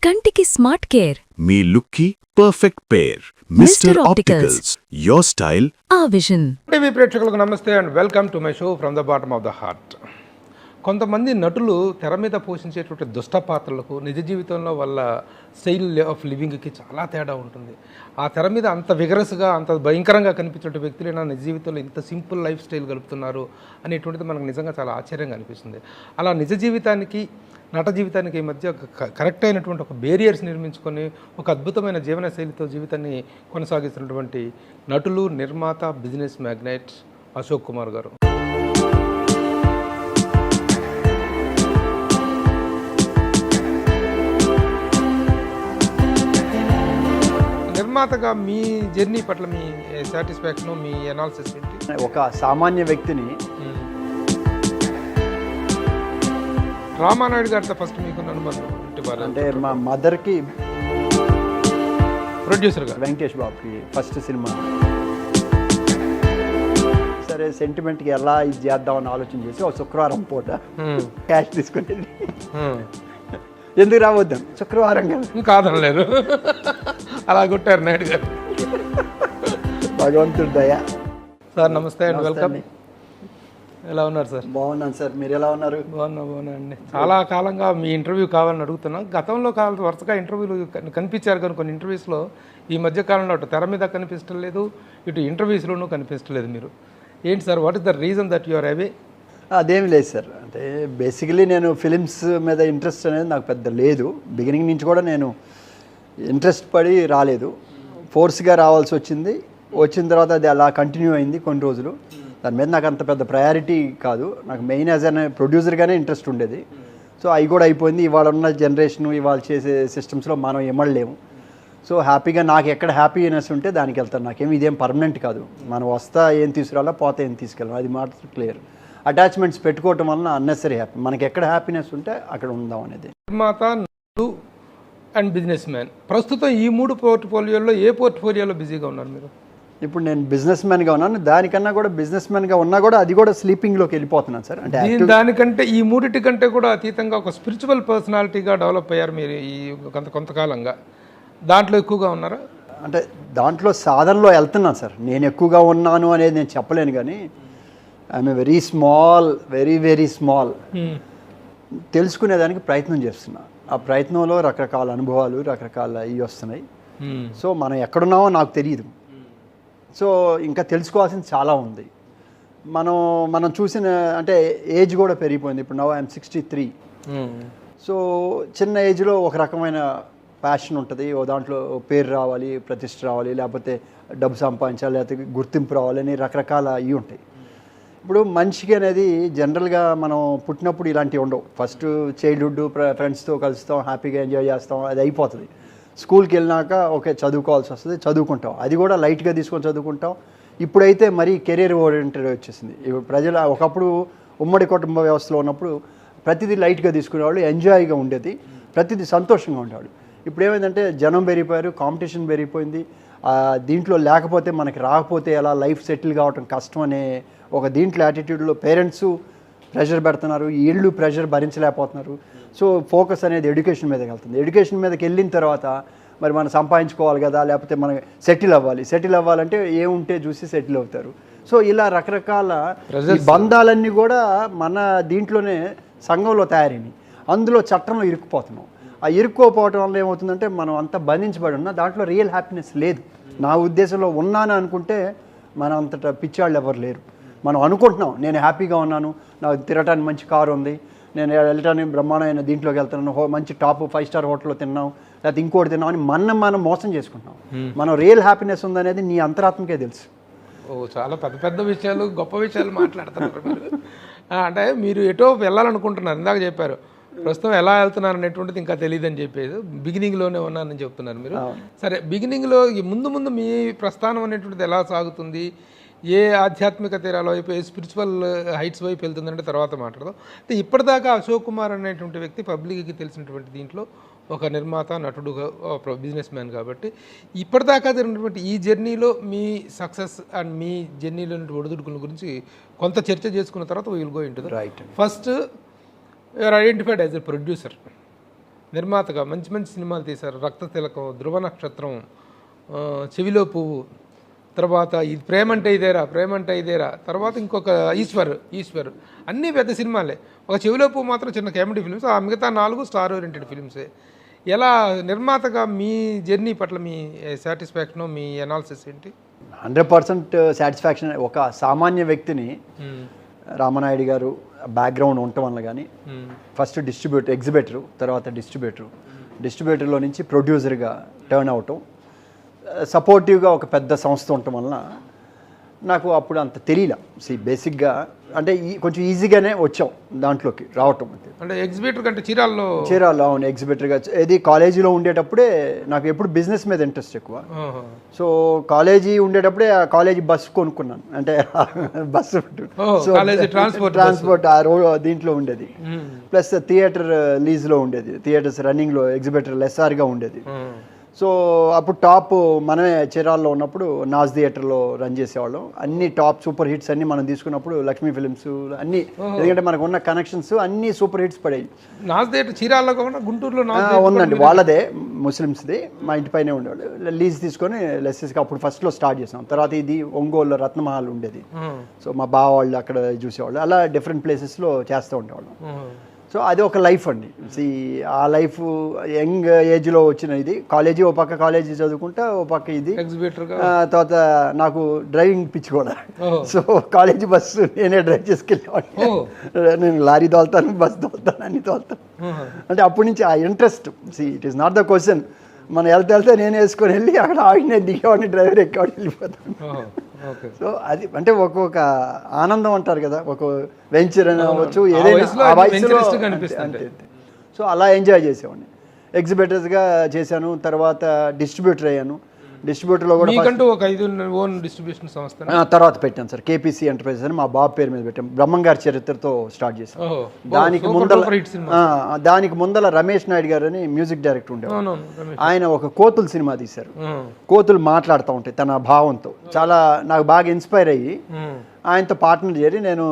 కంటికి smart care. మీ లుక్కి perfect pair. Mister opticals, your style ఆ విజన్. టీవీ ప్రేక్షకులకు నమస్తే and welcome to my show from the bottom of the heart. కొంతమంది నటులు తెర మీద పోషించేటువంటి దుష్ట పాత్రలకు నిజ జీవితంలో వాళ్ళ స్టైల్ ఆఫ్ లివింగ్కి చాలా తేడా ఉంటుంది. ఆ తెర మీద అంత విగరస్గా అంత భయంకరంగా కనిపించే వ్యక్తులైనా నిజ జీవితంలో ఇంత సింపుల్ లైఫ్ స్టైల్ గలుపుతున్నారు అనేటువంటిది మనకు నిజంగా చాలా ఆశ్చర్యంగా అనిపిస్తుంది. అలా నిజ జీవితానికి నట జీవితానికి ఈ మధ్య కరెక్ట్ అయినటువంటి ఒక బేరియర్స్ నిర్మించుకొని ఒక అద్భుతమైన జీవన శైలితో జీవితాన్ని కొనసాగిస్తున్నటువంటి నటులు, నిర్మాత, బిజినెస్ మ్యాగ్నైట్ అశోక్ కుమార్ గారు. నిర్మాతగా మీ జర్నీ పట్ల మీ సాటిస్ఫాక్షన్, మీ అనాలిసిస్ ఏంటి? ఒక సామాన్య వ్యక్తిని రామానాయుడు గారితో ఫస్ట్ మీకు అనుబంధం అంటే మా మదర్కి ప్రొడ్యూసర్గా వెంకటేష్ బాబుకి ఫస్ట్ సినిమా. సరే సెంటిమెంట్కి ఎలా ఇది చేద్దామని ఆలోచన చేసి ఒక శుక్రవారం పూట క్యాష్ తీసుకునేది. ఎందుకు రావద్దాం, శుక్రవారం కదా కాదనలేదు, అలా కొట్టారు నాయుడు గారు. భగవంతుడి దయ. సార్ నమస్తే అండి, వెల్కమ్. ఎలా ఉన్నారు సార్? బాగున్నాను సార్, మీరు ఎలా ఉన్నారు? బాగున్నా అండి. చాలా కాలంగా మీ ఇంటర్వ్యూ కావాలని అడుగుతున్నాం. గతంలో వరుసగా ఇంటర్వ్యూలు కనిపించారు కానీ కొన్ని ఇంటర్వ్యూస్లో ఈ మధ్య కాలంలో అటు తెర మీద కనిపించడం లేదు, ఇటు ఇంటర్వ్యూస్లోనూ కనిపించలేదు. మీరు ఏంటి sir, what is the reason that you are away? అదేమి లేదు సార్, అంటే బేసికలీ నేను ఫిలిమ్స్ మీద ఇంట్రెస్ట్ అనేది నాకు పెద్ద లేదు. బిగినింగ్ నుంచి కూడా నేను ఇంట్రెస్ట్ పడి రాలేదు, ఫోర్స్గా రావాల్సి వచ్చింది. వచ్చిన తర్వాత అది అలా కంటిన్యూ అయింది కొన్ని రోజులు. దాని మీద నాకు అంత పెద్ద ప్రయారిటీ కాదు, నాకు మెయిన్ యాజ్ అన్ ప్రొడ్యూసర్గానే ఇంట్రెస్ట్ ఉండేది. సో అవి కూడా అయిపోయింది. ఇవాళ ఉన్న జనరేషన్, ఇవాళ చేసే సిస్టమ్స్లో మనం ఎమ్మడలేము. సో హ్యాపీగా నాకు ఎక్కడ హ్యాపీనెస్ ఉంటే దానికి వెళ్తాను. నాకేమి ఇదేం పర్మనెంట్ కాదు, మనం వస్తా ఏం తీసుకురావాలా, పోతే ఏం తీసుకెళ్ళాలి, అది మాత్రం క్లియర్. అటాచ్మెంట్స్ పెట్టుకోవటం వలన అన్నెసరీ హ్యాపీ. మనకి ఎక్కడ హ్యాపీనెస్ ఉంటే అక్కడ ఉందాం అనేది. నిర్మాత, నటుడు అండ్ బిజినెస్ మ్యాన్. ప్రస్తుతం ఈ మూడు పోర్ట్ఫోలియోలో ఏ పోర్ట్ఫోలియోలో బిజీగా ఉన్నారు మీరు? ఇప్పుడు నేను బిజినెస్ మ్యాన్గా ఉన్నాను, దానికన్నా కూడా బిజినెస్ మ్యాన్గా ఉన్నా కూడా అది కూడా స్లీపింగ్లోకి వెళ్ళిపోతున్నాను సార్. అంటే దానికంటే ఈ మూడిటి కంటే కూడా అతీతంగా ఒక స్పిరిచువల్ పర్సనాలిటీగా డెవలప్ అయ్యారు మీరు ఈ కొంతకాలంగా. దాంట్లో ఎక్కువగా ఉన్నారా? అంటే దాంట్లో సాధనలో వెళ్తున్నాను సార్. నేను ఎక్కువగా ఉన్నాను అనేది నేను చెప్పలేను, కానీ I'm very small, very small. తెలుసుకునేదానికి ప్రయత్నం చేస్తున్నా. ఆ ప్రయత్నంలో రకరకాల అనుభవాలు, రకరకాల ఇవి వస్తున్నాయి. సో మనం ఎక్కడున్నామో నాకు తెలియదు. సో ఇంకా తెలుసుకోవాల్సింది చాలా ఉంది. మనం చూసిన అంటే ఏజ్ కూడా పెరిగిపోయింది. ఇప్పుడు నౌ ఐఎమ్ 63. సో చిన్న ఏజ్లో ఒక రకమైన ప్యాషన్ ఉంటుంది, ఓ దాంట్లో పేరు రావాలి, ప్రతిష్ట రావాలి, లేకపోతే డబ్బు సంపాదించాలి, లేకపోతే గుర్తింపు రావాలని రకరకాల ఇవి ఉంటాయి. ఇప్పుడు మనిషికి అనేది జనరల్గా మనం పుట్టినప్పుడు ఇలాంటివి ఉండవు. ఫస్ట్ చైల్డ్హుడ్ ఫ్రెండ్స్తో కలుస్తాం, హ్యాపీగా ఎంజాయ్ చేస్తాం, అది అయిపోతుంది. స్కూల్కి వెళ్ళినాక ఓకే చదువుకోవాల్సి వస్తుంది, చదువుకుంటాం, అది కూడా లైట్గా తీసుకొని చదువుకుంటాం. ఇప్పుడైతే మరీ కెరీర్ ఓరియంటెడ్ వచ్చేసింది. ఇప్పుడు ప్రజలు ఒకప్పుడు ఉమ్మడి కుటుంబ వ్యవస్థలో ఉన్నప్పుడు ప్రతిదీ లైట్గా తీసుకునేవాళ్ళు, ఎంజాయ్గా ఉండేది, ప్రతిదీ సంతోషంగా ఉండేవాళ్ళు. ఇప్పుడు ఏమైందంటే జనం పెరిగిపోయారు, కాంపిటీషన్ పెరిగిపోయింది. దీంట్లో లేకపోతే మనకి రాకపోతే ఎలా, లైఫ్ సెటిల్ కావటం కష్టం అనే ఒక దీంట్లో యాటిట్యూడ్లో పేరెంట్స్ ప్రెషర్ పెడుతున్నారు, వీళ్ళు ప్రెషర్ భరించలేకపోతున్నారు. సో ఫోకస్ అనేది ఎడ్యుకేషన్ మీదకి వెళ్తుంది. ఎడ్యుకేషన్ మీదకి వెళ్ళిన తర్వాత మరి మనం సంపాదించుకోవాలి కదా, లేకపోతే మనం సెటిల్ అవ్వాలంటే ఏముంటే చూసి సెటిల్ అవుతారు. సో ఇలా రకరకాల బంధాలన్నీ కూడా మన దీంట్లోనే సంఘంలో తయారైనవి. అందులో చట్టంలో ఇరుక్కుపోతున్నాం. ఆ ఇరుక్కోపోవటం వల్ల ఏమవుతుందంటే మనం అంతా బంధించబడి ఉన్నా దాంట్లో రియల్ హ్యాపీనెస్ లేదు. నా ఉద్దేశంలో ఉన్నాను అనుకుంటే మనం అంతటా పిచ్చాళ్ళు ఎవరు లేరు. మనం అనుకుంటున్నాం నేను హ్యాపీగా ఉన్నాను, నాకు తిరగటానికి మంచి కారు ఉంది, నేను వెళ్ళటానికి బ్రహ్మాండమైన దీంట్లోకి వెళ్తున్నాను, మంచి టాప్ 5 స్టార్ హోటల్లో తిన్నాం, లేకపోతే ఇంకోటి తిన్నాం అని మనం మోసం చేసుకుంటున్నాం. మనం రియల్ హ్యాపీనెస్ ఉందనేది నీ అంతరాత్మకే తెలుసు. చాలా పెద్ద విషయాలు, గొప్ప విషయాలు మాట్లాడుతున్నారు మీరు. అంటే మీరు ఎటో వెళ్ళాలనుకుంటున్నారు, ఇందాక చెప్పారు ప్రస్తుతం ఎలా వెళ్తున్నారు అనేటువంటిది ఇంకా తెలియదని చెప్పేది. బిగినింగ్లోనే ఉన్నానని చెప్తున్నారు మీరు. సరే, బిగినింగ్లో ముందు మీ ప్రస్థానం అనేటువంటిది ఎలా సాగుతుంది, ఏ ఆధ్యాత్మిక తీరాల వైపు, ఏ స్పిరిచువల్ హైట్స్ వైపు వెళ్తుందంటే తర్వాత మాట్లాడదాం. అంటే ఇప్పటిదాకా అశోక్ కుమార్ అనేటువంటి వ్యక్తి పబ్లిక్కి తెలిసినటువంటి దీంట్లో ఒక నిర్మాత, నటుడుగా, బిజినెస్ మ్యాన్ కాబట్టి ఇప్పటిదాకా జరిగినటువంటి ఈ జర్నీలో మీ సక్సెస్ అండ్ మీ జర్నీలో ఒడిదుడుకుల గురించి కొంత చర్చ చేసుకున్న తర్వాత will go into the right. First you are identified as a producer. నిర్మాతగా మంచి మంచి సినిమాలు తీశారు. రక్త తిలకం, ధ్రువ నక్షత్రం, చెవిలో పువ్వు, తర్వాత ఇది ప్రేమంటే ఇదేరా, తర్వాత ఇంకొక ఈశ్వర్ అన్నీ పెద్ద సినిమాలే. ఒక చెవిలో పువ్వు మాత్రం చిన్న కామెడీ ఫిల్మ్స్, ఆ మిగతా 4 స్టార్ ఓరియంటెడ్ ఫిల్మ్సే. ఎలా నిర్మాతగా మీ జర్నీ పట్ల మీ సాటిస్ఫాక్షన్, మీ అనాలిసిస్ ఏంటి? 100% సాటిస్ఫాక్షన్. ఒక సామాన్య వ్యక్తిని రామనాయుడు గారు బ్యాక్గ్రౌండ్ ఉండటం వల్ల కానీ, ఫస్ట్ ఎగ్జిబిటర్, తర్వాత డిస్ట్రిబ్యూటర్లో నుంచి ప్రొడ్యూసర్గా టర్న్ అవటం, సపోర్టివ్గా ఒక పెద్ద సంస్థ ఉండటం వలన నాకు అప్పుడు అంత తెలియలే. బేసిక్గా అంటే కొంచెం ఈజీగానే వచ్చాం దాంట్లోకి రావటం. అంటే ఎగ్జిబిటర్ కంటే చీరాల్లో అవును, ఎగ్జిబిటర్గా. ఇది కాలేజీలో ఉండేటప్పుడే నాకు ఎప్పుడు బిజినెస్ మీద ఇంట్రెస్ట్ ఎక్కువ. సో కాలేజీ ఉండేటప్పుడే ఆ కాలేజీ బస్సు కొనుక్కున్నాను. అంటే బస్సు ట్రాన్స్పోర్ట్ దీంట్లో ఉండేది. ప్లస్ థియేటర్ లీజ్లో ఉండేది, థియేటర్స్ రన్నింగ్లో ఎగ్జిబిటర్ లెస్సార్గా ఉండేది. సో అప్పుడు టాప్ మనమే చీరాల్లో ఉన్నప్పుడు నాజ్ థియేటర్లో రన్ చేసేవాళ్ళం. అన్ని టాప్ సూపర్ హిట్స్ అన్ని మనం తీసుకున్నప్పుడు లక్ష్మీ ఫిలిమ్స్ అన్ని, ఎందుకంటే మనకు ఉన్న కనెక్షన్స్ అన్ని సూపర్ హిట్స్ పడేవి. నాజ్ థియేటర్ చీరాల్లో కాకుండా గుంటూరులో ఉందండి, వాళ్ళదే, ముస్లిమ్స్ది. మా ఇంటి పైనే ఉండేవాళ్ళు. లీజ్ తీసుకొని లెస్సెస్గా అప్పుడు ఫస్ట్లో స్టార్ట్ చేసాం. తర్వాత ఇది ఒంగోలు రత్నమహల్ ఉండేది. సో మా బావ వాళ్ళు అక్కడ చూసేవాళ్ళు. అలా డిఫరెంట్ ప్లేసెస్లో చేస్తూ ఉండేవాళ్ళం. సో అది ఒక లైఫ్ అండి. ఆ లైఫ్ యంగ్ ఏజ్లో వచ్చిన ఇది. కాలేజీ ఓ పక్క కాలేజీ చదువుకుంటా, ఓ పక్క ఇది. తర్వాత నాకు డ్రైవింగ్ పిచ్చి కూడా. సో కాలేజీ బస్సు నేనే డ్రైవ్ చేసుకెళ్ళేవాడిని. నేను లారీ తోలుతాను, బస్సు తోలుతాను, అన్ని తోలుతాను. అంటే అప్పటి నుంచి ఆ interest. It is not the question. మనం వెళ్తే నేను వేసుకొని వెళ్ళి అక్కడ ఆగిన దిగేవాడిని, డ్రైవర్ ఎక్కేవాడు, వెళ్ళిపోతాను. సో అది అంటే ఒక్కొక్క ఆనందం అంటారు కదా, ఒక వెంచర్ అని అవ్వచ్చు, ఏదైనా సో అలా ఎంజాయ్ చేసేవాడిని. ఎగ్జిబిటర్స్గా చేశాను, తర్వాత డిస్ట్రిబ్యూటర్ అయ్యాను. డిస్ట్రిబ్యూటర్లో కూడా తర్వాత పెట్టాను సార్. కేపీసీ ఎంటర్ప్రైజెస్ అని మా బాబు పేరు మీద పెట్టాం. బ్రహ్మం గారి చరిత్రతో స్టార్ట్ చేశాను. దానికి ముందల రమేష్ నాయుడు గారు అని మ్యూజిక్ డైరెక్టర్ ఉండేవారు. ఆయన ఒక కోతులు సినిమా తీశారు. కోతులు మాట్లాడుతూ ఉంటాయి తన భావంతో. చాలా నాకు బాగా ఇన్స్పైర్ అయ్యి ఆయనతో పార్ట్నర్ చేరి నేను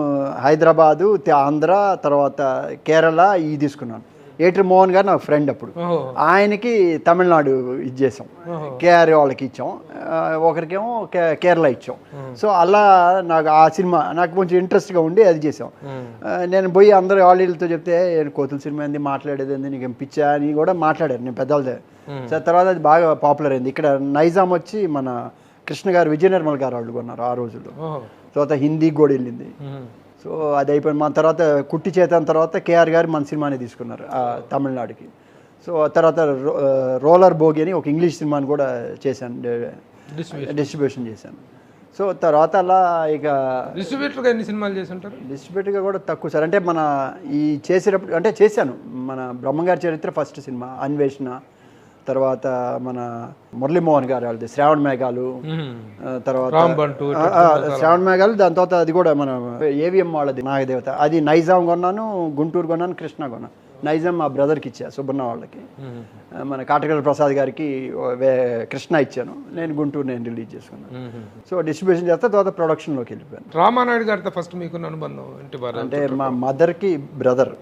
హైదరాబాదు, ఆంధ్ర, తర్వాత కేరళ ఇవి తీసుకున్నాను. ఏటర్ మోహన్ గారు నాకు ఫ్రెండ్. అప్పుడు ఆయనకి తమిళనాడు ఇచ్చేసాం, కేఆర్ వాళ్ళకి ఇచ్చాం, ఒకరికేమో కేరళ ఇచ్చాం. సో అలా నాకు ఆ సినిమా నాకు కొంచెం ఇంట్రెస్ట్గా ఉండి అది చేసాం. నేను పోయి అందరు వాళ్ళతో చెప్తే కోతుల సినిమా ఏంది, మాట్లాడేది ఏంది, నీకు పిచ్చా అని కూడా మాట్లాడారు నేను పెద్దవాళ్ళదే. సో తర్వాత అది బాగా పాపులర్ అయింది. ఇక్కడ నైజాం వచ్చి మన కృష్ణ గారు, విజయ నిర్మల్ గారు వాళ్ళు కొన్నారు ఆ రోజుల్లో. తర్వాత హిందీ కూడా వెళ్ళింది. సో అది అయిపోయింది. మన తర్వాత కుట్టి చేతన్ తర్వాత కేఆర్ గారు మన సినిమాని తీసుకున్నారు తమిళనాడుకి. సో తర్వాత రోలర్ బోగి అని ఒక ఇంగ్లీష్ సినిమాని కూడా చేశాను, డిస్ట్రిబ్యూషన్ చేశాను. సో తర్వాత అలా ఇక డిస్ట్రిబ్యూటర్గా ఎన్ని సినిమాలు చేసి ఉంటారు? డిస్ట్రిబ్యూటర్గా కూడా తక్కువ సార్. అంటే మన ఈ చేసేటప్పుడు అంటే చేశాను. మన బ్రహ్మంగారి చరిత్ర ఫస్ట్ సినిమా, అన్వేషణ, తర్వాత మన మురళీమోహన్ గారు వాళ్ళది శ్రావణ మేఘాలు, తర్వాత శ్రావణ మేఘాలు, దాని తర్వాత అది కూడా మన ఏవిఎం వాళ్ళది నాగదేవత, అది నైజాం కొన్నాను, గుంటూరు కొన్నాను, కృష్ణ కొన్నాను. నైజాం మా బ్రదర్కి ఇచ్చా, సుబ్బన్న వాళ్ళకి. మన కాటగడ ప్రసాద్ గారికి కృష్ణ ఇచ్చాను, నేను గుంటూరు నేను రిలీజ్ చేసుకున్నాను. సో డిస్ట్రిబ్యూషన్ చేస్తే తర్వాత ప్రొడక్షన్లోకి వెళ్ళిపోయాను. రామానాయుడు గారితో ఫస్ట్ మీకు అనుబంధం అంటే మా మదర్కి బ్రదర్,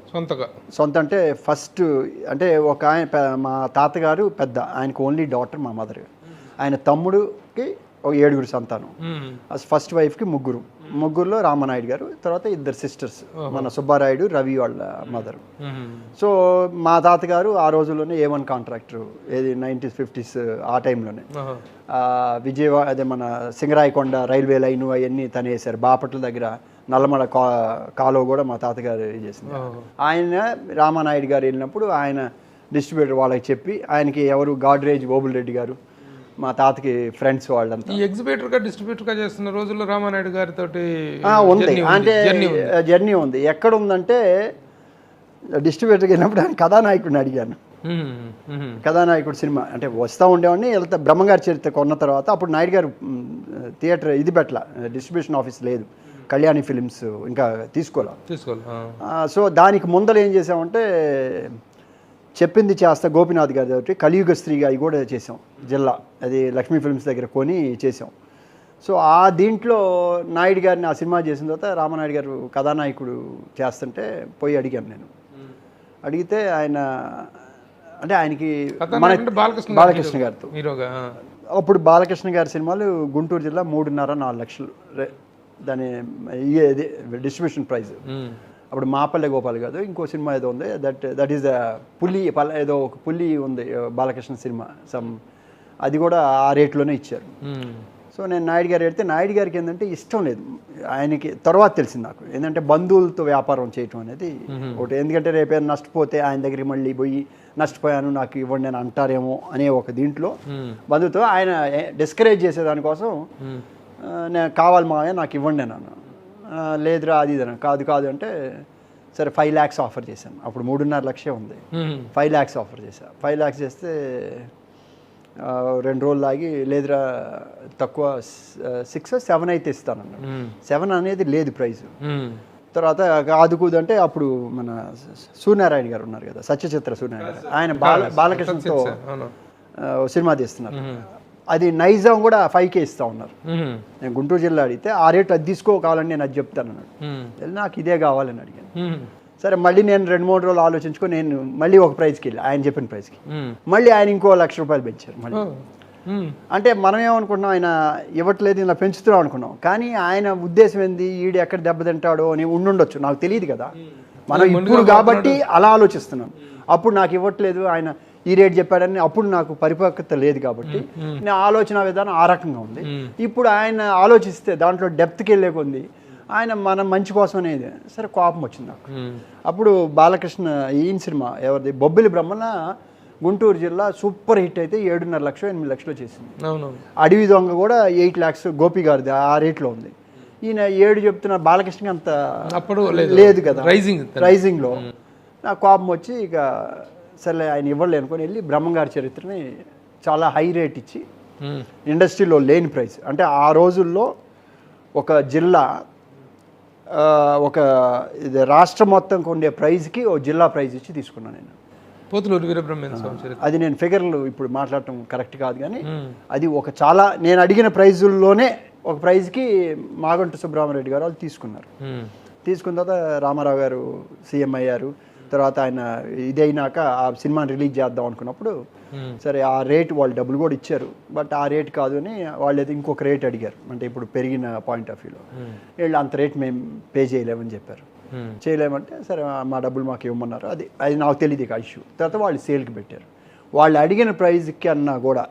సొంత అంటే ఫస్ట్ అంటే ఒక ఆయన మా తాతగారు పెద్ద, ఆయనకు ఓన్లీ డాటర్ మా మదర్. ఆయన తమ్ముడికి ఒక 7 సంతానం. ఫస్ట్ వైఫ్కి ముగ్గురులో రామనాయుడు గారు, తర్వాత 2 సిస్టర్స్, మన సుబ్బారాయుడు, రవి వాళ్ళ మదర్. సో మా తాతగారు ఆ రోజుల్లోనే A1 కాంట్రాక్టర్, ఏది 1950s ఆ టైంలోనే. విజయవాడ అదే మన సింగరాయకొండ రైల్వే లైన్ అవన్నీ తను వేశారు. బాపట్ల దగ్గర నల్లమల కాలువ కూడా మా తాతగారు చేసింది. ఆయన రామానాయుడు గారు వెళ్ళినప్పుడు ఆయన డిస్ట్రిబ్యూటర్ వాళ్ళకి చెప్పి, ఆయనకి ఎవరు గాడ్రేజ్ ఓబుల్ రెడ్డి గారు మా తాతకి ఫ్రెండ్స్ వాళ్ళంతా. ఈ ఎగ్జిబిటర్గా డిస్ట్రిబ్యూటర్గా చేస్తున్న రోజుల్లో రామానాయుడు గారితో ఉంది, అంటే జర్నీ ఉంది. ఎక్కడ ఉందంటే డిస్ట్రిబ్యూటర్కి వెళ్ళినప్పుడు ఆయన కథానాయకుడిని అడిగాను. కథానాయకుడు సినిమా అంటే వస్తూ ఉండేవాడిని, వెళ్తా బ్రహ్మంగారి చరిత్ర కొన్న తర్వాత అప్పుడు నాయుడు గారు థియేటర్ ఇది పెట్టల, డిస్ట్రిబ్యూషన్ ఆఫీస్ లేదు, కళ్యాణి ఫిలిమ్స్ ఇంకా తీసుకోవాలి. సో దానికి ముందర ఏం చేసామంటే చెప్పింది చేస్తా గోపినాథ్ గారి దగ్గర కలియుగ స్త్రీగా అవి కూడా చేసాం జిల్లా, అది లక్ష్మీ ఫిల్మ్స్ దగ్గర కొని చేసాం. సో ఆ దీంట్లో నాయుడు గారిని ఆ సినిమా చేసిన తర్వాత రామనాయుడు గారు కథానాయకుడు చేస్తుంటే పోయి అడిగాను నేను. అడిగితే ఆయన అంటే ఆయనకి కథానాయకుడు అంటే బాలకృష్ణ బాలకృష్ణ గారితో. హీరోగా. అప్పుడు బాలకృష్ణ గారి సినిమాలు గుంటూరు జిల్లా 3.5-4 లక్షలు దాని డిస్ట్రిబ్యూషన్ ప్రైస్. అప్పుడు మాపల్లె గోపాల్ కాదు, ఇంకో సినిమా ఏదో ఉంది, దట్ ఈస్ ద పులి ఏదో ఒక పులి ఉంది బాలకృష్ణ సినిమా అది కూడా ఆ రేట్లోనే ఇచ్చారు. సో నేను నాయుడు గారు పెడితే నాయుడు గారికి ఏంటంటే ఇష్టం లేదు ఆయనకి. తర్వాత తెలిసింది నాకు ఏంటంటే బంధువులతో వ్యాపారం చేయటం అనేది ఒకటి. ఎందుకంటే రేపేమైనా నష్టపోతే ఆయన దగ్గరికి మళ్ళీ పోయి నష్టపోయాను నాకు ఇవ్వండి అని అంటారేమో అనే ఒక దీంట్లో బంధువుతో ఆయన డిస్కరేజ్ చేసేదానికోసం నేను కావాలి మావయ్య నాకు ఇవ్వండి అన్నాను. లేదురా అది ఇదన్నా. కాదు అంటే సరే 5 lakhs ఆఫర్ చేశాను. అప్పుడు 3.5 లక్షే ఉంది. 5 lakhs ఆఫర్ చేశాను. 5 lakhs చేస్తే 2 రోజులు ఆగి లేదురా తక్కువ 6 or 7 అయితే ఇస్తానన్నాడు. 7 అనేది లేదు ప్రైస్. తర్వాత కాదుకూదు అంటే అప్పుడు మన సూర్యనారాయణ గారు ఉన్నారు కదా, సత్యచిత్ర సూర్యనారాయణ గారు, ఆయన బాలకృష్ణతో సినిమా తీస్తున్నారు. అది నైజాం కూడా 5K ఇస్తా ఉన్నారు. నేను గుంటూరు జిల్లా అడిగితే ఆ రేటు అది తీసుకోవాలని నేను అది చెప్తాను అన్నాడు. నాకు ఇదే కావాలని అడిగాను. సరే మళ్ళీ నేను 2-3 రోజులు ఆలోచించుకొని నేను మళ్ళీ ఒక ప్రైజ్కి వెళ్ళి ఆయన చెప్పిన ప్రైజ్కి మళ్ళీ ఆయన ఇంకో ₹1,00,000 పెంచారు మళ్ళీ. అంటే మనం ఏమనుకుంటున్నాం ఆయన ఇవ్వట్లేదు ఇలా పెంచుతున్నాం అనుకున్నాం, కానీ ఆయన ఉద్దేశం ఏంది ఈడు ఎక్కడ దెబ్బతింటాడో అని ఉండుండొచ్చు, నాకు తెలియదు కదా. మనం ఇప్పుడు కాబట్టి అలా ఆలోచిస్తున్నాం. అప్పుడు నాకు ఇవ్వట్లేదు ఆయన ఈ రేట్ చెప్పాడని అప్పుడు నాకు పరిపక్వత లేదు కాబట్టి నా ఆలోచన విధానం ఆ రకంగా ఉంది. ఇప్పుడు ఆయన ఆలోచిస్తే దాంట్లో డెప్త్కి వెళ్ళే కొంది ఆయన మన మంచి కోసం అనేది సరే కోపం వచ్చింది నాకు. అప్పుడు బాలకృష్ణ ఈయన సినిమా ఎవరిది బొబ్బిలి బ్రహ్మణ గుంటూరు జిల్లా సూపర్ హిట్ అయితే 7.5 లక్షలు 8 లక్షలు చేసింది. అడవి దొంగ కూడా 8 lakhs గోపి గారిది ఆ రేట్లో ఉంది. ఈయన 7 చెప్తున్న బాలకృష్ణకి అంత అప్పుడు లేదు కదా రైజింగ్లో. నాకు కోపం వచ్చి ఇక సరే ఆయన ఇవ్వలే అనుకొని వెళ్ళి బ్రహ్మంగారి చరిత్రని చాలా హై రేట్ ఇచ్చి ఇండస్ట్రీలో లేని ప్రైస్. అంటే ఆ రోజుల్లో ఒక జిల్లా ఒక ఇది రాష్ట్రం మొత్తం ఉండే ప్రైజ్కి ఓ జిల్లా ప్రైజ్ ఇచ్చి తీసుకున్నాను నేను. పోతులూరు వీరబ్రహ్మేంద్ర స్వామి చరిత్ర. అది నేను ఫిగర్లు ఇప్పుడు మాట్లాడటం కరెక్ట్ కాదు, కానీ అది ఒక చాలా నేను అడిగిన ప్రైజుల్లోనే ఒక ప్రైజ్కి మాగంటి సుబ్రహ్మరెడ్డి గారు వాళ్ళు తీసుకున్నారు. తీసుకున్న తర్వాత రామారావు గారు సీఎం అయ్యారు. తర్వాత ఆయన ఇదైనాక ఆ సినిమాని రిలీజ్ చేద్దాం అనుకున్నప్పుడు సరే ఆ రేట్ వాళ్ళు డబ్బులు కూడా ఇచ్చారు, బట్ ఆ రేట్ కాదు అని వాళ్ళు అయితే ఇంకొక రేట్ అడిగారు. అంటే ఇప్పుడు పెరిగిన పాయింట్ ఆఫ్ వ్యూలో వీళ్ళు అంత రేట్ మేము పే చేయలేమని చెప్పారు. చేయలేమంటే సరే మా డబ్బులు మాకు ఇవ్వమన్నారు. అది నాకు తెలియదు ఇక ఇష్యూ. తర్వాత వాళ్ళు సేల్కి పెట్టారు. వాళ్ళు అడిగిన ప్రైజ్కి అన్నా కూడా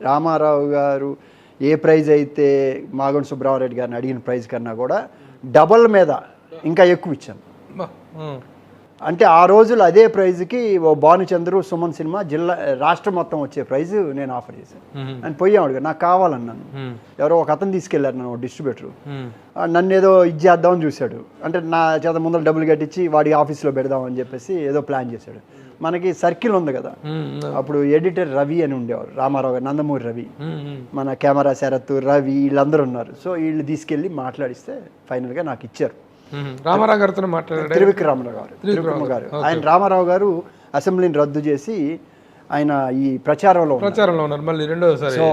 రామారావు గారు ఏ ప్రైజ్ అయితే మాగంటి సుబ్రహ్మరెడ్డి గారిని అడిగిన ప్రైజ్ కన్నా కూడా డబల్ మీద ఇంకా ఎక్కువ ఇచ్చాను. అంటే ఆ రోజులు అదే ప్రైజ్కి ఓ భానుచంద్రు సుమన్ సినిమా జిల్లా రాష్ట్రం మొత్తం వచ్చే ప్రైజ్ నేను ఆఫర్ చేశాను. అని పోయాడు నాకు కావాలన్నాను. ఎవరో ఒక అతను తీసుకెళ్లారు నన్ను డిస్ట్రిబ్యూటర్. నన్ను ఏదో ఇది చేద్దామని చూశాడు. అంటే నా చేత ముందర డబ్బులు కట్టించి వాడి ఆఫీస్లో పెడదామని చెప్పేసి ఏదో ప్లాన్ చేశాడు. మనకి సర్కిల్ ఉంది కదా, అప్పుడు ఎడిటర్ రవి అని ఉండేవారు, రామారావు గారు, నందమూరి రవి, మన కెమెరా శరత్ రవి వీళ్ళందరూ ఉన్నారు. సో వీళ్ళు తీసుకెళ్ళి మాట్లాడిస్తే ఫైనల్గా నాకు ఇచ్చారు. రామారావు గారితో మాట్లాడారు. త్రివిక్రమ గారు ఆయన రామారావు గారు అసెంబ్లీని రద్దు చేసి ఆయన ఈ ప్రచారంలో ఉన్నారు మళ్ళీ రెండోసారి. సో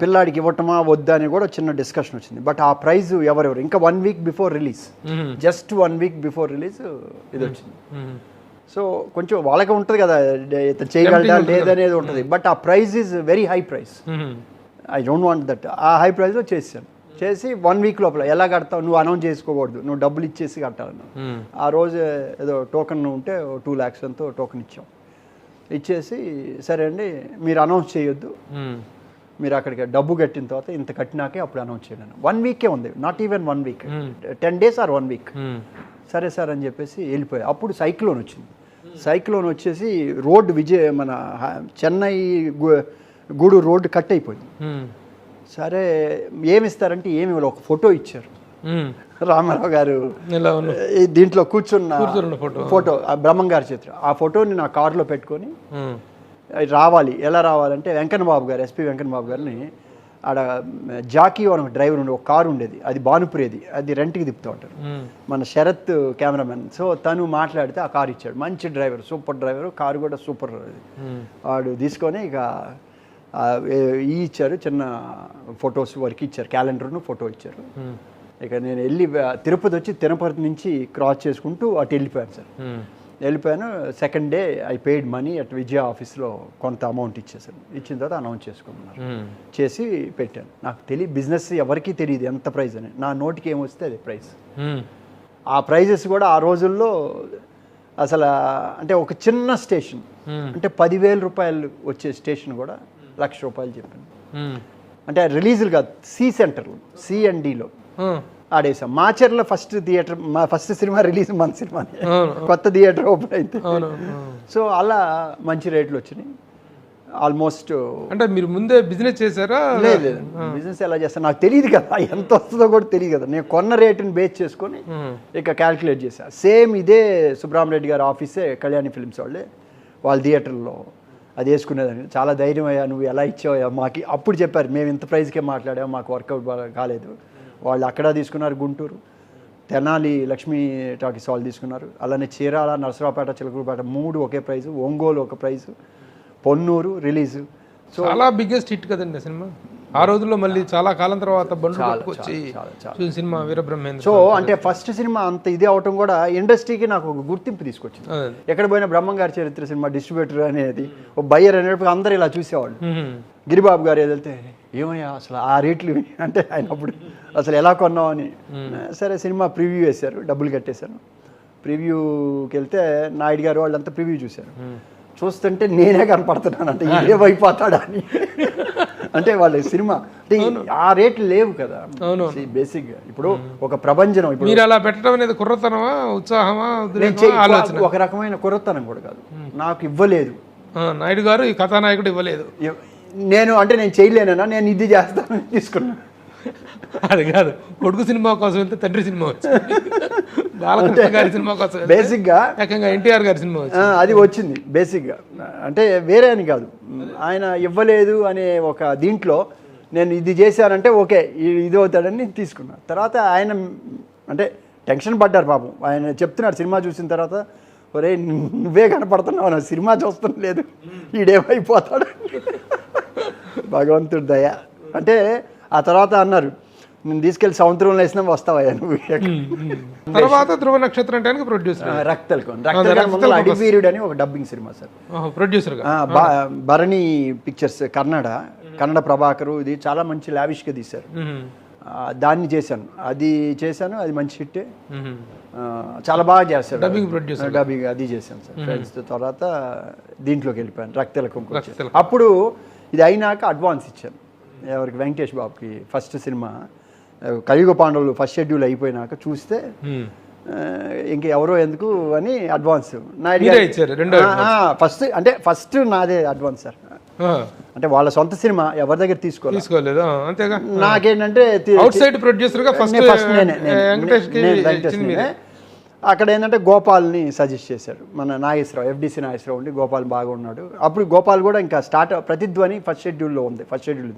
పిల్లాడికి ఇవ్వటమా వద్దా అని కూడా చిన్న డిస్కషన్ వచ్చింది. బట్ ఆ ప్రైజ్ ఎవరెవరు ఇంకా 1 week before release, just 1 week before release ఇది వచ్చింది. సో కొంచెం వాళ్ళకి ఉంటుంది కదా ఇతను చేయగలడా లేదనేది ఉంటుంది. బట్ ఆ prize is very high price. I don't want that. ఆ హై ప్రైస్లో చేసి 1 week లోపల ఎలా కడతావు, నువ్వు అనౌన్స్ చేసుకోకూడదు, నువ్వు డబ్బులు ఇచ్చేసి కట్టాలన్నా. ఆ రోజు ఏదో టోకెన్ ఉంటే 2 lakhs ఎంతో టోకెన్ ఇచ్చాం. ఇచ్చేసి సరే అండి మీరు అనౌన్స్ చేయొద్దు, మీరు అక్కడికి డబ్బు కట్టిన తర్వాత ఇంత కట్టినాకే అప్పుడు అనౌన్స్ చేయను. 1 week ఉంది, not even 1 week, 10 days or 1 week. సరే సార్ అని చెప్పేసి వెళ్ళిపోయాయి. అప్పుడు సైక్లోన్ వచ్చింది. సైక్లోన్ వచ్చేసి రోడ్డు మన చెన్నై గూడూరు రోడ్డు కట్ అయిపోయింది. సరే ఏమిస్తారంటే ఏమి ఒక ఫోటో ఇచ్చారు. రామారావు గారు దీంట్లో కూర్చున్న ఫోటో బ్రహ్మంగారి చిత్ర. ఆ ఫోటోని నా కారులో పెట్టుకొని రావాలి. ఎలా రావాలంటే వెంకన్న బాబు గారు, ఎస్పీ వెంకన్న బాబు గారిని ఆడ జాకీ అని ఒక డ్రైవర్ ఉండే ఒక కారు ఉండేది, అది భానుపురేది, అది రెంట్కి తిప్పుతూ ఉంటారు మన శరత్ కెమెరామెన్. సో తను మాట్లాడితే ఆ కారు ఇచ్చాడు. మంచి డ్రైవర్, సూపర్ డ్రైవర్, కారు కూడా సూపర్. వాడు తీసుకొని ఇక ఇచ్చారు, చిన్న ఫొటోస్ వరకు ఇచ్చారు, క్యాలెండర్ను ఫోటో ఇచ్చారు. ఇక నేను వెళ్ళి తిరుపతి వచ్చి తిరుపతి నుంచి క్రాస్ చేసుకుంటూ అటు వెళ్ళిపోయాను సార్. వెళ్ళిపోయాను. Second day I paid money at Vijaya ఆఫీస్లో కొంత అమౌంట్ ఇచ్చేసాను. ఇచ్చిన తర్వాత అనౌన్స్ చేసుకున్నారు, చేసి పెట్టాను. నాకు బిజినెస్ ఎవరికీ తెలియదు ఎంత ప్రైస్ అని. నా నోటికి ఏమొస్తే అది ప్రైస్. ఆ ప్రైజెస్ కూడా ఆ రోజుల్లో అసలు అంటే ఒక చిన్న స్టేషన్ అంటే 10,000 రూపాయలు వచ్చే స్టేషన్ కూడా ₹1,00,000 చెప్పాను. అంటే రిలీజులు కాదు, సి సెంటర్లో C&Dలో ఆడేసాం. మాచర్ల ఫస్ట్ థియేటర్, మా ఫస్ట్ సినిమా రిలీజ్ మన సినిమా, కొత్త థియేటర్ ఓపెన్ అయితే. సో అలా మంచి రేట్లు వచ్చినాయి. ఆల్మోస్ట్ అంటే మీరు ముందే బిజినెస్ చేశారా? లేదు, బిజినెస్ ఎలా చేస్తాను నాకు తెలియదు కదా, ఎంత వస్తుందో కూడా తెలియదు కదా. నేను కొన్న రేటుని బేస్ చేసుకొని ఇక క్యాల్కులేట్ చేశాను. సేమ్ ఇదే సుబ్రహ్మరెడ్డి గారి ఆఫీసే కళ్యాణి ఫిల్మ్స్ వాళ్ళ థియేటర్లో అది వేసుకునేదాన్ని. చాలా ధైర్యం అయ్యా, నువ్వు ఎలా ఇచ్చావయ్యా మాకు. అప్పుడు చెప్పారు, మేము ఇంత ప్రైస్కే మాట్లాడాము, మాకు వర్కౌట్ కాలేదు. వాళ్ళు అక్కడ తీసుకున్నారు, గుంటూరు, తెనాలి లక్ష్మీ టాకీస్ వాళ్ళు తీసుకున్నారు. అలానే చీరాల, నరసరావుపేట, చిలకలూరుపేట 3 ఒకే ప్రైజు, ఒంగోలు ఒక ప్రైజు, పొన్నూరు రిలీజు. సో చాలా బిగ్గెస్ట్ హిట్ కదండి సినిమా ఆ రోజుల్లో. మళ్ళీ చాలా కాలం తర్వాత బండ్లు వచ్చి సినిమా వీరబ్రహ్మేంద్ర. సో అంటే ఫస్ట్ సినిమా అంత ఇది అవటం కూడా ఇండస్ట్రీకి నాకు ఒక గుర్తింపు తీసుకొచ్చింది. ఎక్కడ పోయినా బ్రహ్మం గారి చరిత్ర సినిమా డిస్ట్రిబ్యూటర్ అనేది, ఒక బయ్యర్ అనేటప్పుడు అందరూ ఇలా చూసేవాళ్ళు. గిరిబాబు గారు ఏదైతే ఏమయ్యా అసలు ఆ రేట్లు అంటే ఆయన అప్పుడు అసలు ఎలా కొన్నావు అని. సరే సినిమా ప్రివ్యూ వేశారు, డబ్బులు కట్టేశాను. ప్రివ్యూకి వెళ్తే నాయుడు గారు వాళ్ళంతా ప్రివ్యూ చూశారు. చూస్తుంటే నేనే కనపడుతున్నాను అంటే ఏమైపోతాడా అని. అంటే వాళ్ళ సినిమా అంటే ఆ రేట్లు లేవు కదా బేసిక్గా. ఇప్పుడు ఒక ప్రభంజనం, ఇప్పుడు మీరు అలా పెట్టడం అనేది కుర్రతనమా, ఉత్సాహమా, ఆలోచన? ఒక రకమైన కుర్రతనం కూడా కాదు, నాకు ఇవ్వలేదు నాయుడు గారు, ఈ కథానాయకుడు ఇవ్వలేదు. నేను అంటే నేను చేయలేనా, నేను ఇది చేస్తానని తీసుకున్నాను. అది కాదు, కొడుకు సినిమా కోసం వెళ్తే తండ్రి సినిమా వచ్చింది, బాలకృష్ణ గారి సినిమా కోసం బేసిక్గా ఏకంగా ఎన్టీఆర్ గారి సినిమా అది వచ్చింది బేసిక్గా. అంటే వేరే అని కాదు, ఆయన ఇవ్వలేదు అనే ఒక దీంట్లో నేను ఇది చేశానంటే ఓకే ఇది అవుతాడని నేను తీసుకున్నాను. తర్వాత ఆయన అంటే టెన్షన్ పడ్డారు పాపం. ఆయన చెప్తున్నాడు సినిమా చూసిన తర్వాత, ఒరే నువ్వే కనపడుతున్నావు, నా సినిమా చూస్తాను లేదు, ఈడేమైపోతాడు. భగవంతుడు దయ. అంటే ఆ తర్వాత అన్నారు, నేను తీసుకెళ్ళి సముద్రంలో వేసినా వస్తావయ్యా నువ్వు. తర్వాత ధ్రువ నక్షత్రం అంటే ప్రొడ్యూసర్ రక్తల్కోన్ అడివీరుడు అని ఒక dubbing cinema sir, producer Bharani pictures Kannada Prabhakar. ఇది చాలా మంచి లావిష్గా తీశారు. దాన్ని చేశాను, అది మంచి హిట్, చాలా బాగా చేశారు. డబ్బింగ్ అది చేశాను సార్ ఫ్రెండ్స్. తర్వాత దీంట్లోకి వెళ్ళిపోయాను, రక్తల్కోన్. అప్పుడు ఇది అయినాక అడ్వాన్స్ ఇచ్చాను ఎవరికి, వెంకటేష్ బాబుకి. ఫస్ట్ సినిమా కలియుగ పాండవులు ఫస్ట్ షెడ్యూల్ అయిపోయినాక చూస్తే ఇంకెవరో ఎందుకు అని అడ్వాన్స్ ఫస్ట్ నాదే అడ్వాన్స్ సార్. అంటే వాళ్ళ సొంత సినిమా ఎవరి దగ్గర తీసుకోలేదు. నాకేంటంటే అక్కడ ఏంటంటే గోపాల్ని సజెస్ట్ చేశారు, మన నాగేశ్వరరావు, FDC నాగేశ్వరరావు ఉండి, గోపాల్ బాగా ఉన్నాడు. అప్పుడు గోపాల్ కూడా ఇంకా స్టార్ట్ ప్రతిధ్వని ఫస్ట్ షెడ్యూల్లో ఉంది, ఫస్ట్ షెడ్యూల్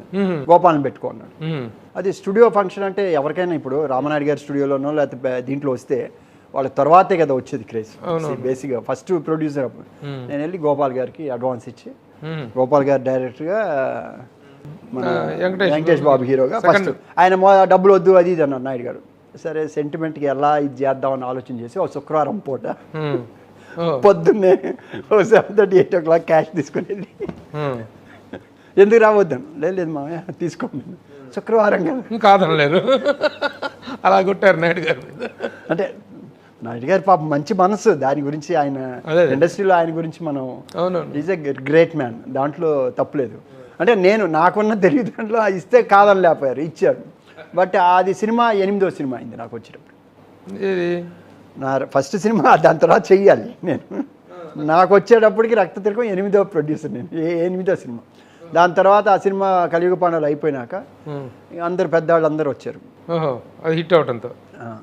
గోపాల్ని పెట్టుకున్నాడు. అది స్టూడియో ఫంక్షన్ అంటే ఎవరికైనా ఇప్పుడు రామనాయుడు గారి స్టూడియోలోనో లేకపోతే దీంట్లో వస్తే వాళ్ళ తర్వాతే కదా వచ్చేది క్రేజ్. బేసిక్గా ఫస్ట్ ప్రొడ్యూసర్ అప్పుడు నేను వెళ్ళి గోపాల్ గారికి అడ్వాన్స్ ఇచ్చి, గోపాల్ గారు డైరెక్టర్గా, మన వెంకటేష్ బాబు హీరోగా. ఫస్ట్ ఆయన డబ్బులు వద్దు అది ఇది అన్నారు నాయుడు గారు. సరే సెంటిమెంట్కి ఎలా ఇది చేద్దామని ఆలోచన చేసి ఒక శుక్రవారం పూట పొద్దున్నే 7:30, 8 o'clock క్యాష్ తీసుకుని వెళ్ళి, ఎందుకు రావద్దాను, లేదు మామయ్య తీసుకోండి, శుక్రవారం కదా కాదనలేదు, అలా కొట్టారు నాయుడు గారు. అంటే నాయుడు గారు పాపం మంచి మనసు, దాని గురించి ఆయన ఇండస్ట్రీలో ఆయన గురించి మనం ఈజ్ ఎ గ్రేట్ మ్యాన్, దాంట్లో తప్పులేదు. అంటే నేను నాకున్న తెలియదు దాంట్లో ఇస్తే కాదని లేకపోయారు, ఇచ్చారు. బట్ అది సినిమా 8వ సినిమా అయింది నాకు వచ్చేటప్పుడు. నా ఫస్ట్ సినిమా, దాని తర్వాత చెయ్యాలి నేను. నాకు వచ్చేటప్పటికి రక్తతిలకం 8వ ప్రొడ్యూసర్ నేను, 8వ సినిమా. దాని తర్వాత ఆ సినిమా కలియుగ పాండవులు అయిపోయినాక అందరు పెద్దవాళ్ళు అందరూ వచ్చారు, అది హిట్ అవటంతో.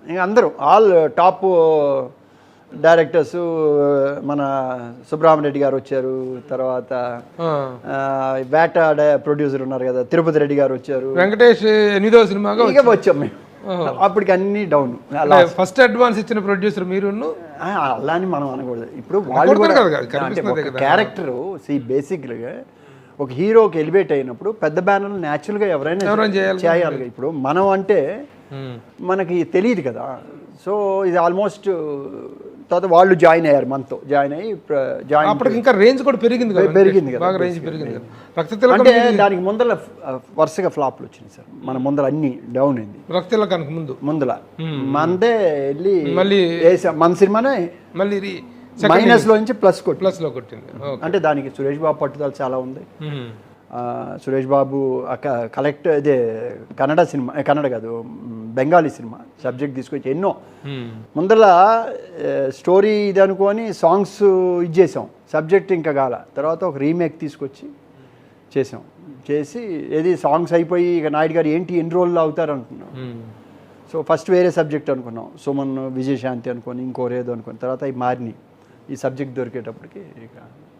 ఇంకా అందరూ ఆల్ టాప్ డైరెక్టర్స్, మన సుబ్రహ్మరెడ్డి గారు వచ్చారు, తర్వాత వేట ప్రొడ్యూసర్ ఉన్నారు కదా, తిరుపతి రెడ్డి గారు వచ్చారు, వెంకటేష్ 8వ సినిమాగా వచ్చాం మేము. అప్పటికి అన్ని డౌన్. ఫస్ట్ అడ్వాన్స్ ఇచ్చిన ప్రొడ్యూసర్ మీరు? అలా అని మనం అనకూడదు. ఇప్పుడు వాళ్ళు కూడా క్యారెక్టర్ బేసిక్గా ఒక హీరోకి ఎలివేట్ అయినప్పుడు పెద్ద బ్యానర్లు న్యాచురల్గా ఎవరైనా చేయాలి. ఇప్పుడు మనం అంటే మనకి తెలియదు కదా. సో ఇది ఆల్మోస్ట్ తర్వాత వాళ్ళు జాయిన్ అయ్యారు మనతో, జాయిన్ అయ్యి అప్పటికి ఇంకా రేంజ్ కూడా పెరిగింది కదా, పెరిగింది కదా, బాగా రేంజ్ పెరిగింది కదా. రక్తతిలకం అంటే దానికి ముందర వరుసగా ఫ్లాప్లు వచ్చినాయి సార్, మన ముందర అన్ని డౌన్ అయింది. రక్తతిలకానికి ముందుల మందే వెళ్ళి మళ్ళీ మన సినిమానే మళ్ళీ మైనస్ లో నుంచి ప్లస్ లో కొట్టింది. అంటే దానికి సురేష్ బాబు పట్టుదల చాలా ఉంది. సురేష్ బాబు ఇదే కన్నడ కాదు, బెంగాలీ సినిమా సబ్జెక్ట్ తీసుకొచ్చి ఎన్నో ముందర స్టోరీ ఇది అనుకొని సాంగ్స్ ఇది చేసాం, సబ్జెక్ట్ ఇంకా కాల. తర్వాత ఒక రీమేక్ తీసుకొచ్చి చేసి ఏది సాంగ్స్ అయిపోయి ఇక నాయుడు గారు ఏంటి ఎన్ని రోజులు అవుతారు అనుకున్నాం. సో ఫస్ట్ వేరే సబ్జెక్ట్ అనుకున్నాం, సుమన్ విజయశాంతి అనుకొని ఇంకోరేదో అనుకుని, తర్వాత అవి మారినాయి. ఈ సబ్జెక్ట్ దొరికేటప్పటికి ఇక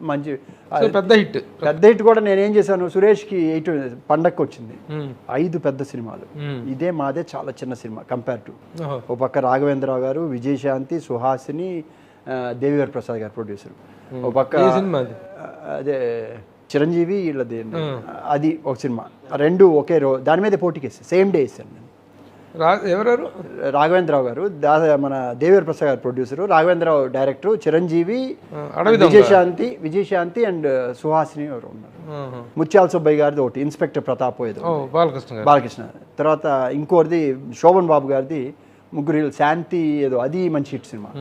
మంచి పెద్ద హిట్ కూడా నేనేం చేశాను, సురేష్కి 8 పండగకి వచ్చింది 5 పెద్ద సినిమాలు. ఇదే మాదే చాలా చిన్న సినిమా కంపేర్ టు. ఒక పక్క రాఘవేంద్రరావు గారు, విజయశాంతి, సుహాసిని, దేవిగారి ప్రసాద్ గారు ప్రొడ్యూసర్. ఒక పక్క అదే చిరంజీవి వీళ్ళది, అది ఒక సినిమా. 2 ఒకే రోజు దాని మీద పోటీకి వేస్తాను, సేమ్ డే వేస్తాను నేను. ఎవరెవరు? రాఘవేంద్రరావు గారు, మన దేవిగారి ప్రసాద్ గారు producer, Raghavendra Rao director, Chiranjeevi, Vijayashanti and Suhasini ఎవరు ఉన్నారు. ముత్యాల సుబ్బయ్య గారిది ఒకటి, ఇన్స్పెక్టర్ ప్రతాప్ ఏదో బాలకృష్ణ. తర్వాత ఇంకోటిది శోభన్ బాబు గారిది, ముగ్గురు శాంతి ఏదో, అది మంచి హిట్ సినిమా.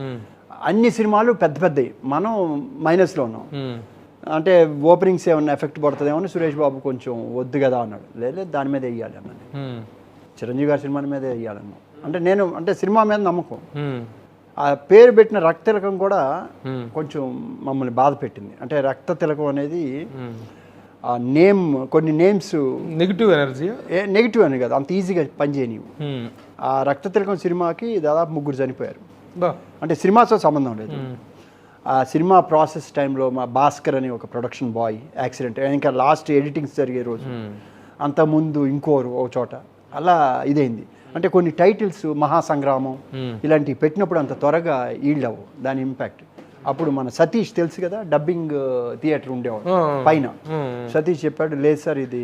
అన్ని సినిమాలు పెద్ద పెద్దవి, మనం మైనస్లో ఉన్నాం. అంటే ఓపెనింగ్స్ ఏమన్నా ఎఫెక్ట్ పడుతుందేమో అని సురేష్ బాబు కొంచెం వద్దు కదా అన్నాడు. లేదు దాని మీద వేయాలి అన్నది, చిరంజీవి గారి సినిమా మీద వేయాలన్నా. అంటే సినిమా మీద నమ్మకం. ఆ పేరు పెట్టిన రక్తతిలకం కూడా కొంచెం మమ్మల్ని బాధ పెట్టింది. అంటే రక్తతిలకం అనేది ఆ నేమ్, కొన్ని నేమ్స్ నెగిటివ్ అని కదా, అంత ఈజీగా పనిచేయనివి. ఆ రక్తతిలకం సినిమాకి దాదాపు 3 చనిపోయారు. అంటే సినిమాతో సంబంధం లేదు. ఆ సినిమా ప్రాసెస్ టైంలో మా భాస్కర్ అని ఒక ప్రొడక్షన్ బాయ్ యాక్సిడెంట్, ఇంకా లాస్ట్ ఎడిటింగ్స్ జరిగే రోజు, అంతకుముందు ఇంకోరు ఒక చోట అలా ఇదైంది. అంటే కొన్ని టైటిల్స్ మహాసంగ్రామం ఇలాంటివి పెట్టినప్పుడు అంత త్వరగా ఈల్డ్ అవ్వు దాని ఇంపాక్ట్. అప్పుడు మన సతీష్ తెలుసు కదా, డబ్బింగ్ థియేటర్ ఉండేవాడు పైన. సతీష్ చెప్పాడు, లేదు సార్ ఇది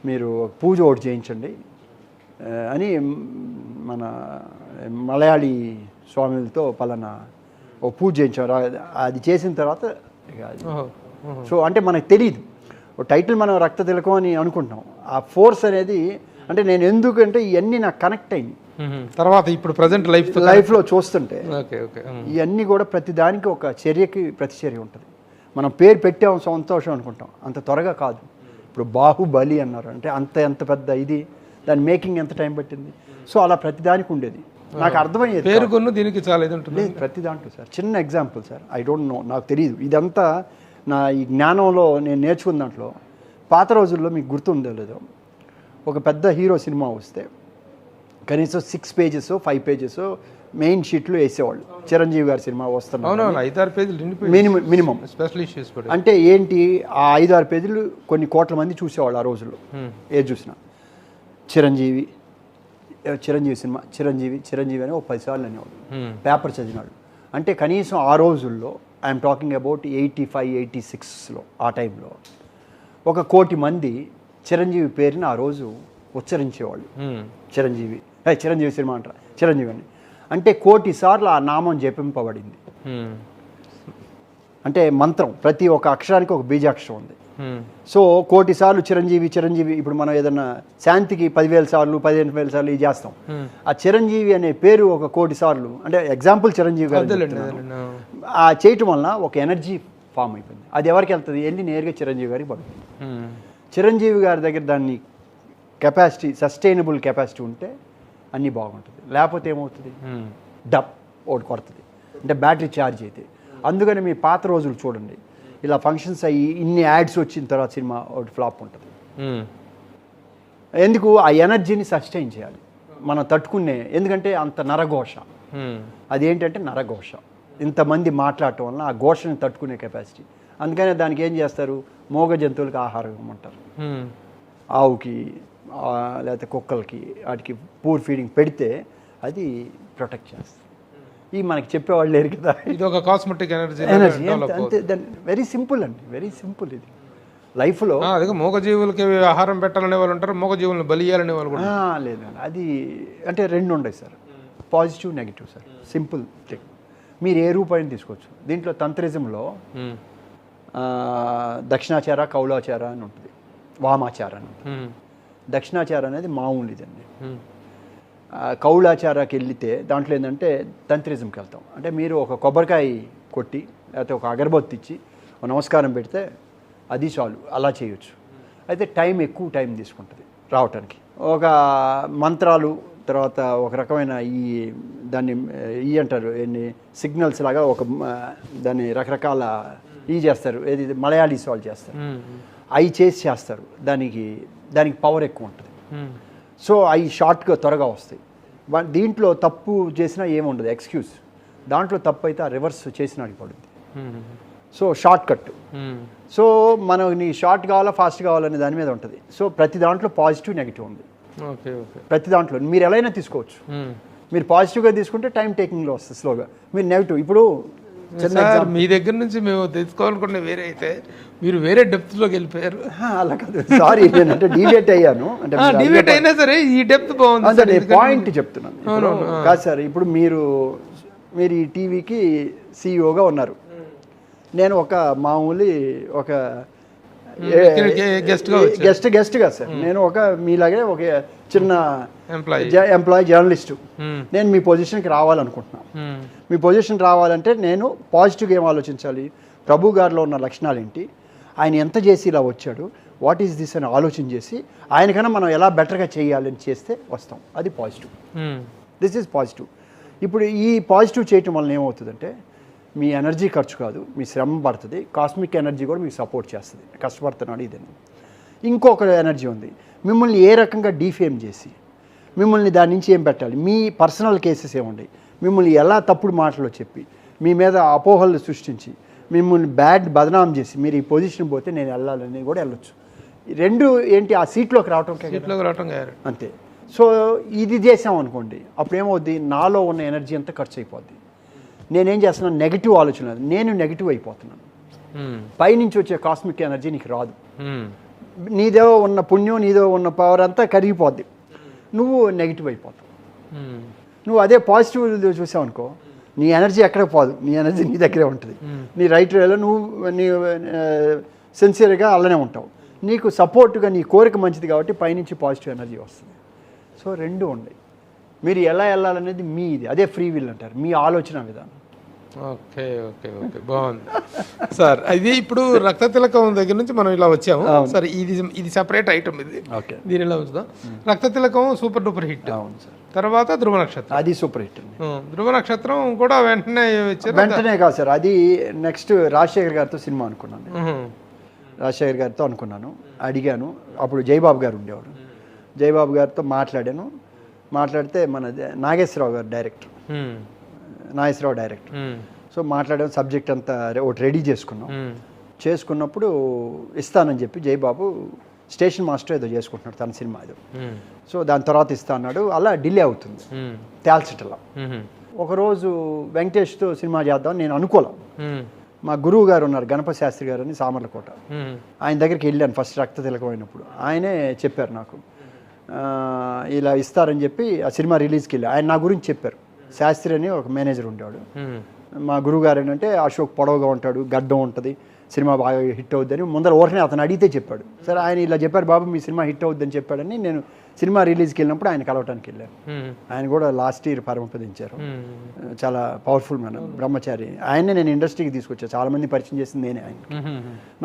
మీరు పూజ ఒకటి చేయించండి అని, మన మలయాళీ స్వామిలతో పలానా ఓ పూజ చేయించారు. అది చేసిన తర్వాత సో అంటే మనకు తెలియదు టైటిల్, మనం రక్తతిలకం అని అనుకుంటాం. ఆ ఫోర్స్ అనేది అంటే నేను ఎందుకంటే ఇవన్నీ నాకు కనెక్ట్ అయింది తర్వాత ఇప్పుడు ప్రజెంట్ లైఫ్లో చూస్తుంటే. ఇవన్నీ కూడా ప్రతి దానికి ఒక చర్యకి ప్రతిచర్య ఉంటుంది. మనం పేరు పెట్టాము సంతోషం అనుకుంటాం, అంత త్వరగా కాదు. ఇప్పుడు బాహుబలి అన్నారు అంటే ఎంత పెద్ద ఇది, దాని మేకింగ్ ఎంత టైం పట్టింది. సో అలా ప్రతి దానికి ఉండేది. నాకు అర్థమయ్యేది పేరుకొన్న దీనికి చాలా ఇది ఉంటుంది ప్రతి దాంట్లో సార్. చిన్న example sir, I don't know, నాకు తెలియదు. ఇదంతా నా ఈ జ్ఞానంలో నేను నేర్చుకున్న దాంట్లో. పాత రోజుల్లో మీకు గుర్తుందో లేదో, ఒక పెద్ద హీరో సినిమా వస్తే కనీసం 6 pages 5 pages మెయిన్ షీట్లు వేసేవాళ్ళు. చిరంజీవి గారి సినిమా వస్తున్నారు, 5-6 పేజీలు మినిమం. అంటే ఏంటి, ఆ 5-6 పేజీలు కొన్ని కోట్ల మంది చూసేవాళ్ళు ఆ రోజుల్లో. ఏది చూసినా చిరంజీవి సినిమా, చిరంజీవి అని ఒక 10 సార్లు అనేవాళ్ళు, పేపర్ చదివినాడు. అంటే కనీసం ఆ రోజుల్లో, ఐఎమ్ టాకింగ్ అబౌట్ 85-86లో, ఆ టైంలో 1 కోటి మంది చిరంజీవి పేరుని ఆ రోజు ఉచ్చరించేవాళ్ళు. చిరంజీవి సినిమా అంటారు, చిరంజీవి అని. అంటే 1 కోటి సార్లు ఆ నామం జపింపబడింది. అంటే మంత్రం, ప్రతి ఒక్క అక్షరానికి ఒక బీజాక్షరం ఉంది. సో 1 కోటి సార్లు చిరంజీవి. ఇప్పుడు మనం ఏదన్నా శాంతికి 10,000 సార్లు 15,000 సార్లు ఇది చేస్తాం. ఆ చిరంజీవి అనే పేరు 1 కోటి సార్లు, అంటే ఎగ్జాంపుల్ చిరంజీవి గారు ఆ చేయటం వల్ల ఒక ఎనర్జీ ఫామ్ అయిపోయింది. అది ఎవరికి వెళ్తుంది, వెళ్ళి నేరుగా చిరంజీవి గారికి పడుతుంది. చిరంజీవి గారి దగ్గర దాన్ని కెపాసిటీ, సస్టైనబుల్ కెపాసిటీ ఉంటే అన్నీ బాగుంటుంది. లేకపోతే ఏమవుతుంది, డబ్ ఒకటి కొడుతుంది, అంటే బ్యాటరీ ఛార్జ్ అయితే. అందుకని మీ పాత రోజులు చూడండి, ఇలా ఫంక్షన్స్ అయ్యి ఇన్ని యాడ్స్ వచ్చిన తర్వాత సినిమా ఒకటి ఫ్లాప్ ఉంటుంది. ఎందుకు, ఆ ఎనర్జీని సస్టైన్ చేయాలి మనం తట్టుకునే. ఎందుకంటే అంత నరఘోష, అదేంటంటే నరఘోష, ఇంతమంది మాట్లాడటం వల్ల ఆ ఘోషని తట్టుకునే కెపాసిటీ. అందుకనే దానికి ఏం చేస్తారు, మూగ జంతువులకి ఆహారం ఇవ్వమంటారు. ఆవుకి లేకపోతే కుక్కలకి వాటికి పూర్ ఫీడింగ్ పెడితే అది ప్రొటెక్ట్ చేస్తుంది. ఈ మనకి చెప్పేవాళ్ళు లేరు కదా, ఇది ఒక కాస్మెటిక్ ఎనర్జీ. అంతే, వెరీ సింపుల్ అండి, వెరీ సింపుల్ ఇది లైఫ్లో. అదే మూగజీవులకి ఆహారం పెట్టాలనే వాళ్ళు ఉంటారు, మూగజీవులను బలి ఇయ్యాలనే వాళ్ళు కూడా లేదండి. అది అంటే 2 ఉన్నాయి sir, positive negative sir, simple thing. మీరు ఏ రూపాయిని తీసుకోవచ్చు. దీంట్లో తంత్రిజంలో దక్షిణాచార కౌలాచార అని ఉంటుంది, వామాచార అని ఉంటుంది. దక్షిణాచార అనేది మామూలు ఇదండి. కౌలాచారాకి వెళ్తే దాంట్లో ఏంటంటే తంత్రిజంకి వెళ్తాం. అంటే మీరు ఒక కొబ్బరికాయ కొట్టి లేకపోతే ఒక అగరబత్తి ఇచ్చి ఒక నమస్కారం పెడితే అది చాలు, అలా చేయొచ్చు. అయితే ఎక్కువ టైం తీసుకుంటుంది రావటానికి. ఒక మంత్రాలు తర్వాత ఒక రకమైన దాన్ని అంటారు ఎన్ని సిగ్నల్స్ లాగా దాన్ని రకరకాల చేస్తారు, ఏది మలయాళీస్ వాళ్ళు చేస్తారు, అవి చేస్తారు. దానికి పవర్ ఎక్కువ ఉంటుంది. సో అవి షార్ట్గా త్వరగా వస్తాయి. దీంట్లో తప్పు చేసినా ఏముండదు ఎక్స్క్యూజ్. దాంట్లో తప్పు అయితే ఆ రివర్స్ చేసినాడికి పడుద్ది. So short cut. సో మనకి షార్ట్ కావాలా ఫాస్ట్ కావాలనే దాని మీద ఉంటుంది. సో ప్రతి దాంట్లో పాజిటివ్ నెగిటివ్ ఉంది. ప్రతి దాంట్లో మీరు ఎలా అయినా తీసుకోవచ్చు. మీరు పాజిటివ్గా తీసుకుంటే టైం టేకింగ్లో వస్తుంది స్లోగా. మీరు నెగిటివ్ ఇప్పుడు మీ దగ్గర నుంచి మేము తెలుసుకోవాలనుకున్న వేరే అయితే మీరు వేరే డెప్త్లోకి వెళ్ళిపోయారు. అలా కాదు, సారీ, నేనంటే డివేట్ అయ్యాను. అంటే డివేట్ అయినా సరే ఈ డెప్త్ బాగుంది. పాయింట్ చెప్తున్నాను కాదు సార్. ఇప్పుడు మీరు ఈ టీవీకి సిఇఓగా ఉన్నారు, నేను ఒక మామూలు ఒక గెస్ట్గా సార్, నేను ఒక మీలాగే ఒక చిన్న ఎంప్లాయీ జర్నలిస్టు. నేను మీ పొజిషన్కి రావాలనుకుంటున్నాను. మీ పొజిషన్ రావాలంటే నేను పాజిటివ్గా ఏం ఆలోచించాలి, ప్రభు గారిలో ఉన్న లక్షణాలు ఏంటి, ఆయన ఎంత చేసి ఇలా వచ్చాడు, వాట్ ఈస్ దిస్ అని ఆలోచన చేసి ఆయనకన్నా మనం ఎలా బెటర్గా చేయాలని చేస్తే వస్తాం. అది పాజిటివ్. This is positive. ఇప్పుడు ఈ పాజిటివ్ చేయటం వల్ల ఏమవుతుందంటే మీ ఎనర్జీ ఖర్చు కాదు, మీ శ్రమ పడుతుంది, కాస్మిక్ ఎనర్జీ కూడా మీకు సపోర్ట్ చేస్తుంది. కష్టపడుతున్నాడు ఇదని. ఇంకొక ఎనర్జీ ఉంది, మిమ్మల్ని ఏ రకంగా డీఫేమ్ చేసి మిమ్మల్ని దాని నుంచి ఏం పెట్టాలి, మీ పర్సనల్ కేసెస్ ఏముంటాయి, మిమ్మల్ని ఎలా తప్పుడు మాటలు చెప్పి మీ మీద అపోహలు సృష్టించి మిమ్మల్ని బదనాం చేసి మీరు ఈ పొజిషన్ పోతే నేను వెళ్ళాలని కూడా వెళ్ళొచ్చు. రెండు ఏంటి, ఆ సీట్లోకి రావటం అంతే. సో ఇది చేసాం అనుకోండి, అప్పుడు ఏమవుద్ది, నాలో ఉన్న ఎనర్జీ అంతా ఖర్చు అయిపోద్ది. నేనేం చేస్తున్నాను, నెగిటివ్ ఆలోచన, నేను నెగిటివ్ అయిపోతున్నాను. పైనుంచి వచ్చే కాస్మిక్ ఎనర్జీ నీకు రాదు. నీదో ఉన్న పుణ్యం, నీదో ఉన్న పవర్ అంతా కరిగిపోద్ది, నువ్వు నెగిటివ్ అయిపోతావు. నువ్వు అదే పాజిటివ్ చూసావు అనుకో, నీ ఎనర్జీ ఎక్కడికి పోదు, నీ ఎనర్జీ నీ దగ్గరే ఉంటుంది. నీ రైట్ వేలో నీ సిన్సియర్గా అలానే ఉంటావు. నీకు సపోర్ట్గా నీ కోరిక మంచిది కాబట్టి పైనుంచి పాజిటివ్ ఎనర్జీ వస్తుంది. సో రెండు ఉన్నాయి. మీరు ఎలా వెళ్ళాలనేది మీది, అదే ఫ్రీ విల్ అంటారు, మీ ఆలోచన విధానం. ఓకే ఓకే ఓకే బాగుంది సార్. ఇది ఇప్పుడు రక్త తిలకం దగ్గర నుంచి మనం ఇలా వచ్చాము సార్. ఇది సెపరేట్ ఐటమ్, ఇది దీని ఇలా ఉంచుదాం. రక్త తిలకం సూపర్ డూపర్ హిట్. అవును సార్. తర్వాత ధృవ నక్షత్రం, అది సూపర్ హిట్. ధృవ నక్షత్రం కూడా వెంటనే కాదు సార్, అది నెక్స్ట్ రాజశేఖర్ గారితో సినిమా అనుకున్నాను. రాజశేఖర్ గారితో అనుకున్నాను, అడిగాను. అప్పుడు జయబాబు గారు ఉండేవారు. జయబాబు గారితో మాట్లాడితే మన నాగేశ్వరరావు గారు డైరెక్టర్, సో మాట్లాడాము. సబ్జెక్ట్ అంతా ఒకటి రెడీ చేసుకున్నప్పుడు ఇస్తానని చెప్పి జయబాబు స్టేషన్ మాస్టర్ ఏదో చేసుకుంటున్నాడు తన సినిమా ఏదో. సో దాని తర్వాత ఇస్తా అన్నాడు. అలా డిలే అవుతుంది తేల్చటలా. ఒకరోజు వెంకటేష్తో సినిమా చేద్దామని నేను అనుకోలేం. మా గురువు గారు ఉన్నారు, గణపతి శాస్త్రి గారు అని, సామర్లకోట. ఆయన దగ్గరికి వెళ్ళాను ఫస్ట్ రక్త తిలకం అయినప్పుడు. ఆయనే చెప్పారు నాకు, ఇలా ఇస్తారని చెప్పి ఆ సినిమా రిలీజ్కి వెళ్ళి ఆయన నా గురించి చెప్పారు. శాస్త్రి అని ఒక మేనేజర్ ఉండేవాడు. మా గురువు గారు ఏంటంటే అశోక్ పొడవుగా ఉంటాడు, గడ్డం ఉంటుంది, సినిమా బాగా హిట్ అవుద్దని ముందర ఊరినే అతను అడిగితే చెప్పాడు. సరే ఆయన ఇలా చెప్పారు, బాబు మీ సినిమా హిట్ అవుద్దని చెప్పాడని నేను సినిమా రిలీజ్కి వెళ్ళినప్పుడు ఆయన కలవటానికి వెళ్ళాను. ఆయన కూడా లాస్ట్ ఇయర్ పరమపదించారు. చాలా పవర్ఫుల్ మ్యాన్, బ్రహ్మచారి. ఆయనే నేను ఇండస్ట్రీకి తీసుకొచ్చాను, చాలా మంది పరిచయం చేసింది నేనే. ఆయన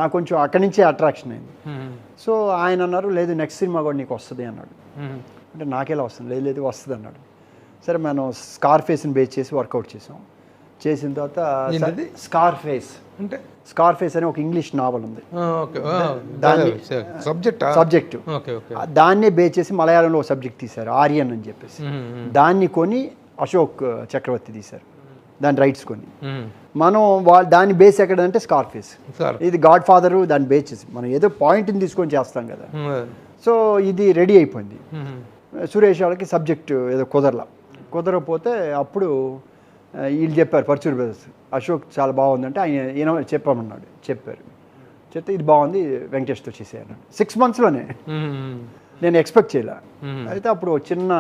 నాకు కొంచెం అక్కడి నుంచే అట్రాక్షన్ అయింది. సో ఆయన అన్నారు, లేదు నెక్స్ట్ సినిమా కూడా నీకు వస్తుంది అన్నాడు. అంటే నాకెలా వస్తుంది, లేదు వస్తుంది అన్నాడు. సరే మనం స్కార్ఫేస్ని బేస్ చేసి వర్కౌట్ చేసిన తర్వాత స్కార్ఫేస్ అని ఒక ఇంగ్లీష్ నావల్ ఉంది, సబ్జెక్టు. దాన్నే బేస్ చేసి మలయాళంలో ఒక సబ్జెక్ట్ తీశారు, ఆర్యన్ అని చెప్పేసి. దాన్ని కొని అశోక్ చక్రవర్తి తీశారు, దాని రైట్స్ కొని. మనం దాని బేస్ ఎక్కడంటే స్కార్ఫేస్. ఇది గాడ్ ఫాదరు, దాన్ని బేస్ చేసి మనం ఏదో పాయింట్ని తీసుకొని చేస్తాం కదా. సో ఇది రెడీ అయిపోయింది. సురేష్ వాళ్ళకి సబ్జెక్టు ఏదో కుదరకపోతే అప్పుడు వీళ్ళు చెప్పారు, పర్చూర్ బ్రదర్స్, అశోక్ చాలా బాగుందంటే ఆయన చెప్పారు. చెప్తే ఇది బాగుంది, వెంకటేష్తో చేసేయన్నాడు. 6 monthsలోనే. నేను ఎక్స్పెక్ట్ చేయలే. అయితే అప్పుడు చిన్న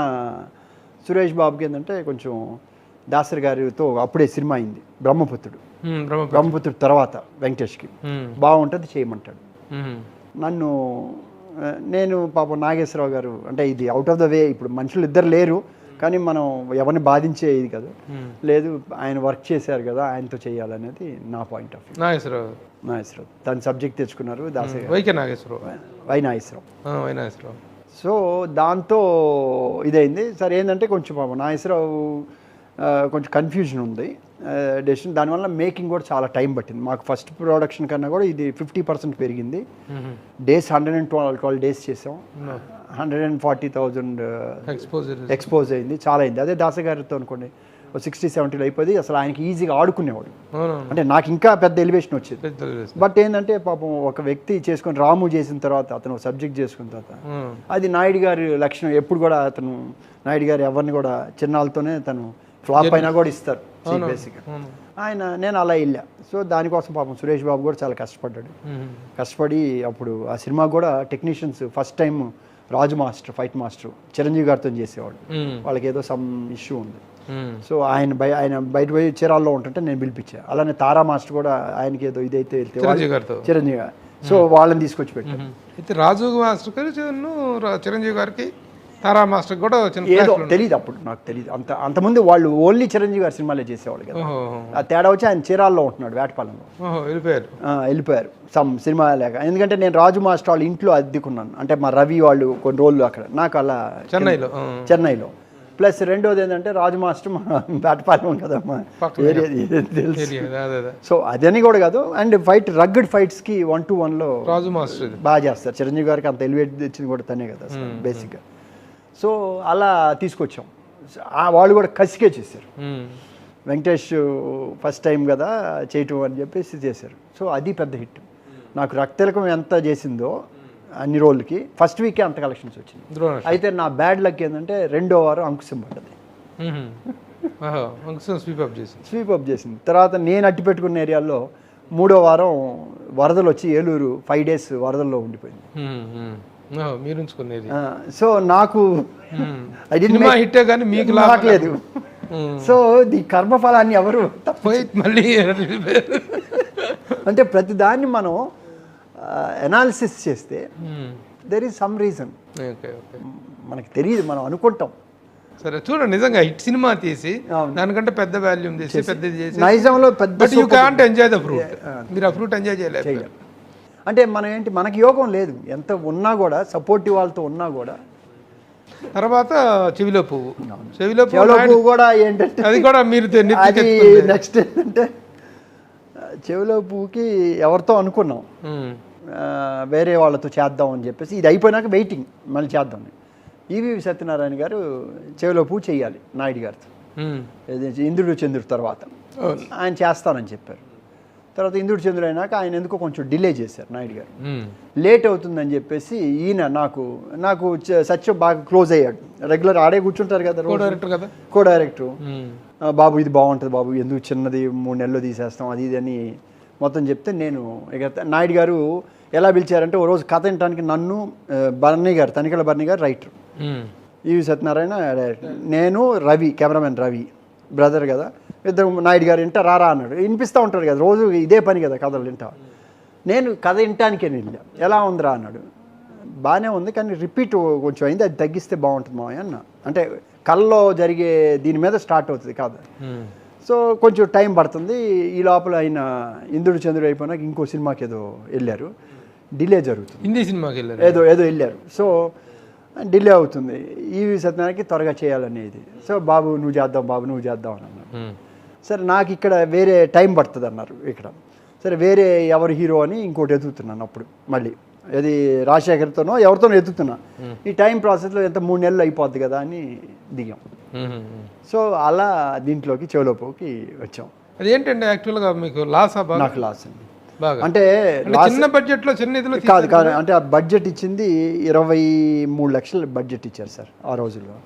సురేష్ బాబుకి ఏంటంటే కొంచెం దాసరి గారితో అప్పుడే సినిమా అయింది బ్రహ్మపుత్రుడు. బ్రహ్మపుత్రుడు తర్వాత వెంకటేష్కి బాగుంటుంది చేయమంటాడు నన్ను. నేను పాపం నాగేశ్వరరావు గారు అంటే ఇది అవుట్ ఆఫ్ ద వే, ఇప్పుడు మనుషులు ఇద్దరు లేరు కానీ మనం ఎవరిని బాధించే ఇది కదా, లేదు ఆయన వర్క్ చేశారు కదా ఆయనతో చేయాలనేది నా పాయింట్ ఆఫ్ వ్యూ. నాగేశ్వరరావు తన సబ్జెక్ట్ తెచ్చుకున్నారు దాసరి వై నాగేశ్వరరావు. సో దాంతో ఇదైంది. సరే ఏంటంటే కొంచెం పాపం నాగేశ్వరరావు కొంచెం కన్ఫ్యూజన్ ఉంది డెసిషన్. దానివల్ల మేకింగ్ కూడా చాలా టైం పట్టింది మాకు. ఫస్ట్ ప్రొడక్షన్ కన్నా కూడా ఇది 50% పెరిగింది. డేస్ 112 డేస్ చేసాం. 140,000 ఎక్స్పోజ్ అయింది, చాలా అయింది. అదే దాసగారితో అనుకోండి 60-70 అయిపోయింది. అసలు ఆయనకి ఈజీగా ఆడుకునేవాడు. అంటే నాకు ఇంకా పెద్ద ఎలివేషన్ వచ్చేది. బట్ ఏంటంటే పాపం ఒక వ్యక్తి చేసుకొని రాము చేసిన తర్వాత అతను సబ్జెక్ట్ చేసుకున్న తర్వాత అది నాయుడు గారి లక్షణం. ఎప్పుడు కూడా అతను నాయుడు గారు ఎవరిని కూడా చిన్నాలతోనే తను ఫ్లాప్ అయినా కూడా ఇస్తారు బేసిక్గా. నేను అలా వెళ్ళా. సో దానికోసం పాపం సురేష్ బాబు కూడా చాలా కష్టపడ్డాడు. కష్టపడి అప్పుడు ఆ సినిమా కూడా టెక్నీషియన్స్ ఫస్ట్ టైం రాజు మాస్టర్ ఫైట్ మాస్టర్ చిరంజీవి గారితో చేసేవాడు. వాళ్ళకి ఏదో సమ్ ఇష్యూ ఉంది. సో ఆయన బయట పోయి చీరాల్లో ఉంటుంటే నేను పిలిపించా. అలానే తారా మాస్టర్ కూడా ఆయనకి ఏదో ఇదైతే చిరంజీవి గారు. సో వాళ్ళని తీసుకొచ్చి పెట్టాను. రాజు మాస్టర్ చిరంజీవి గారికి తారా మాస్టర్ కూడా ఏదో తెలియదు అప్పుడు, నాకు తెలియదు అంతకుముందు. వాళ్ళు ఓన్లీ చిరంజీవి గారి సినిమాలే చేసేవాళ్ళు కదా. ఆ తేడా వచ్చి ఆయన చీరాల్లో ఉంటున్నాడు వేటపాలెంలో. వెళ్ళిపోయారు సమ్ సినిమా లేక. ఎందుకంటే నేను రాజు మాస్టర్ వాళ్ళ ఇంట్లో అద్దెకున్నాను. అంటే మా రవి వాళ్ళు కొన్ని రోజులు అక్కడ, నాకు అలా చెన్నైలో. ప్లస్ రెండోది ఏంటంటే రాజు మాస్టర్ మా వేటపాలెం కదా మా ఏరియా తెలుసు. సో అదని కూడా కాదు. అండ్ రగ్గడ్ ఫైట్స్కి 1-to-1లో రాజు మాస్టర్ బాగా చేస్తారు. చిరంజీవి గారికి అంత ఎలివేట్ తెచ్చింది కూడా తనే కదా బేసిక్గా. సో అలా తీసుకొచ్చాం. వాళ్ళు కూడా కసికే చేశారు. వెంకటేష్ ఫస్ట్ టైం కదా చేయటం అని చెప్పేసి చేశారు. సో అది పెద్ద హిట్. నాకు రక్తతిలకం ఎంత చేసిందో అన్ని రోజులకి ఫస్ట్ వీకే అంత కలెక్షన్స్ వచ్చింది. అయితే నా బ్యాడ్ లక్ ఏంటంటే రెండో వారం అంకుశం పడ్డది. స్వీప్ అప్ చేసింది. తర్వాత నేను అట్టి పెట్టుకున్న ఏరియాలో మూడో వారం వరదలు వచ్చి ఏలూరు 5 days వరదల్లో ఉండిపోయింది. సో నాకు రావట్లేదు. సో ది కర్మఫలాన్ని ఎవరు మళ్ళీ అంటే ప్రతి దాన్ని మనం అనాలిసిస్ చేస్తే దెర్ ఈజ్ సమ్ రీజన్. మనకి తెలియదు, మనం అనుకుంటాం. సరే చూడండి, నిజంగా హిట్ సినిమా తీసి దానికంటే పెద్ద వాల్యూమ్ తీసి పెద్దది చేసి నైజంలో పెద్ద you can't enjoy the fruit. మీరు ఆ ఫ్రూట్ ఎంజాయ్ చేయలేదు. అంటే మనం ఏంటి, మనకి యోగం లేదు. ఎంత ఉన్నా కూడా సపోర్టివ్ వాళ్ళతో ఉన్నా కూడా. తర్వాత చెవిలో పువ్వు కూడా ఏంటంటే అది కూడా మీరు అది నెక్స్ట్ ఏంటంటే చెవిలో పువ్వుకి ఎవరితో అనుకున్నాం వేరే వాళ్ళతో చేద్దాం అని చెప్పేసి, ఇది అయిపోయినాక వెయిటింగ్ మళ్ళీ చేద్దాం. ఈవి సత్యనారాయణ గారు చెవిలో పువ్వు చేయాలి నాయుడు గారితో, ఇంద్రుడు చంద్రుడు తర్వాత ఆయన చేస్తానని చెప్పారు. తర్వాత ఇంద్రుడు చంద్రుడు అయినాక ఆయన ఎందుకో కొంచెం డిలే చేశారు నాయుడు గారు. లేట్ అవుతుందని చెప్పేసి ఈయన నాకు సత్యం బాగా క్లోజ్ అయ్యాడు. రెగ్యులర్ ఆడే కూర్చుంటారు కదా కో డైరెక్టర్. బాబు ఇది బాగుంటుంది బాబు, ఎందుకు చిన్నది 3 నెలల్లో తీసేస్తాం అది ఇది అని మొత్తం చెప్తే, నేను ఇక నాయుడు గారు ఎలా పిలిచారంటే ఓ రోజు కథ వినడానికి నన్ను తనికెళ్ళ బర్నీ గారు రైటర్, ఈవి సత్యనారాయణ డైరెక్టర్, నేను రవి కెమెరామెన్ రవి బ్రదర్ కదా, ఇద్దరు నాయుడు గారు వింటా రారా అన్నాడు. వినిపిస్తూ ఉంటాడు కదా రోజు, ఇదే పని కదా కథలు వింటా. నేను కథ వినటానికే వెళ్ళా. ఎలా ఉందిరా అన్నాడు. బాగానే ఉంది కానీ రిపీట్ కొంచెం అయింది, అది తగ్గిస్తే బాగుంటుంది మావయ్య అన్న. అంటే కళ్ళలో జరిగే దీని మీద స్టార్ట్ అవుతుంది కాదు. సో కొంచెం టైం పడుతుంది. ఈ లోపల ఆయన ఇంద్రుడు చంద్రుడు అయిపోయినాక ఇంకో సినిమాకి ఏదో వెళ్ళారు, డిలే జరుగుతుంది. హిందీ సినిమాకి వెళ్ళారు, ఏదో వెళ్ళారు. సో డిలే అవుతుంది. ఈవి సత్యనారాయణకి త్వరగా చేయాలనేది. సో బాబు నువ్వు చేద్దాం అని అన్నారు. సరే నాకు ఇక్కడ వేరే టైం పడుతుంది అన్నారు ఇక్కడ. సరే వేరే ఎవరు హీరో అని ఇంకోటి ఎదుగుతున్నాను అప్పుడు మళ్ళీ, అది రాజశేఖర్తోనో ఎవరితోనో ఎదుగుతున్నా. ఈ టైం ప్రాసెస్లో ఎంత 3 నెలలు అయిపోద్ది కదా అని దిగాం. సో అలా దీంట్లోకి చెవులోకి వచ్చాం. అదేంటంటే యాక్చువల్గా మీకు లాస్? నాకు లాస్ అండి. అంటే చిన్న బడ్జెట్లో చిన్న ఇదిలో కాదు అంటే ఆ బడ్జెట్ ఇచ్చింది 23 లక్షలు బడ్జెట్ ఇచ్చారు సార్ ఆ రోజుల్లో.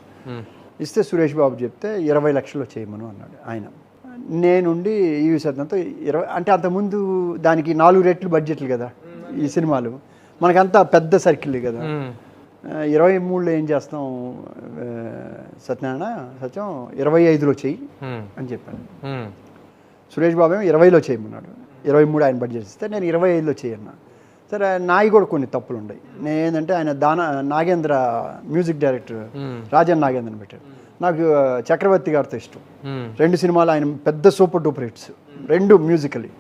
ఇస్తే సురేష్ బాబు చెప్తే 20 లక్షల్లో చేయమను అన్నాడు ఆయన. నేనుండి ఈవి సత్యంతో 20, అంటే అంతకుముందు దానికి 4 రెట్లు బడ్జెట్లు కదా ఈ సినిమాలు, మనకంతా పెద్ద సర్కిల్ కదా. 23లో ఏం చేస్తాం సత్యం 25లో చెయ్యి అని చెప్పాను. సురేష్ బాబు ఏమో 20లో చేయమన్నాడు. 23 ఆయన బడ్జెట్ ఇస్తే నేను 25లో చేయన్నా. సరే నాయి కూడా కొన్ని తప్పులు ఉన్నాయి. నేను ఏంటంటే ఆయన నాగేంద్ర మ్యూజిక్ డైరెక్టర్ రాజన్ నాగేంద్రని పెట్టాడు. నాకు చక్రవర్తి గారితో ఇష్టం. 2 సినిమాలు ఆయన పెద్ద super duper hits, 2 musically.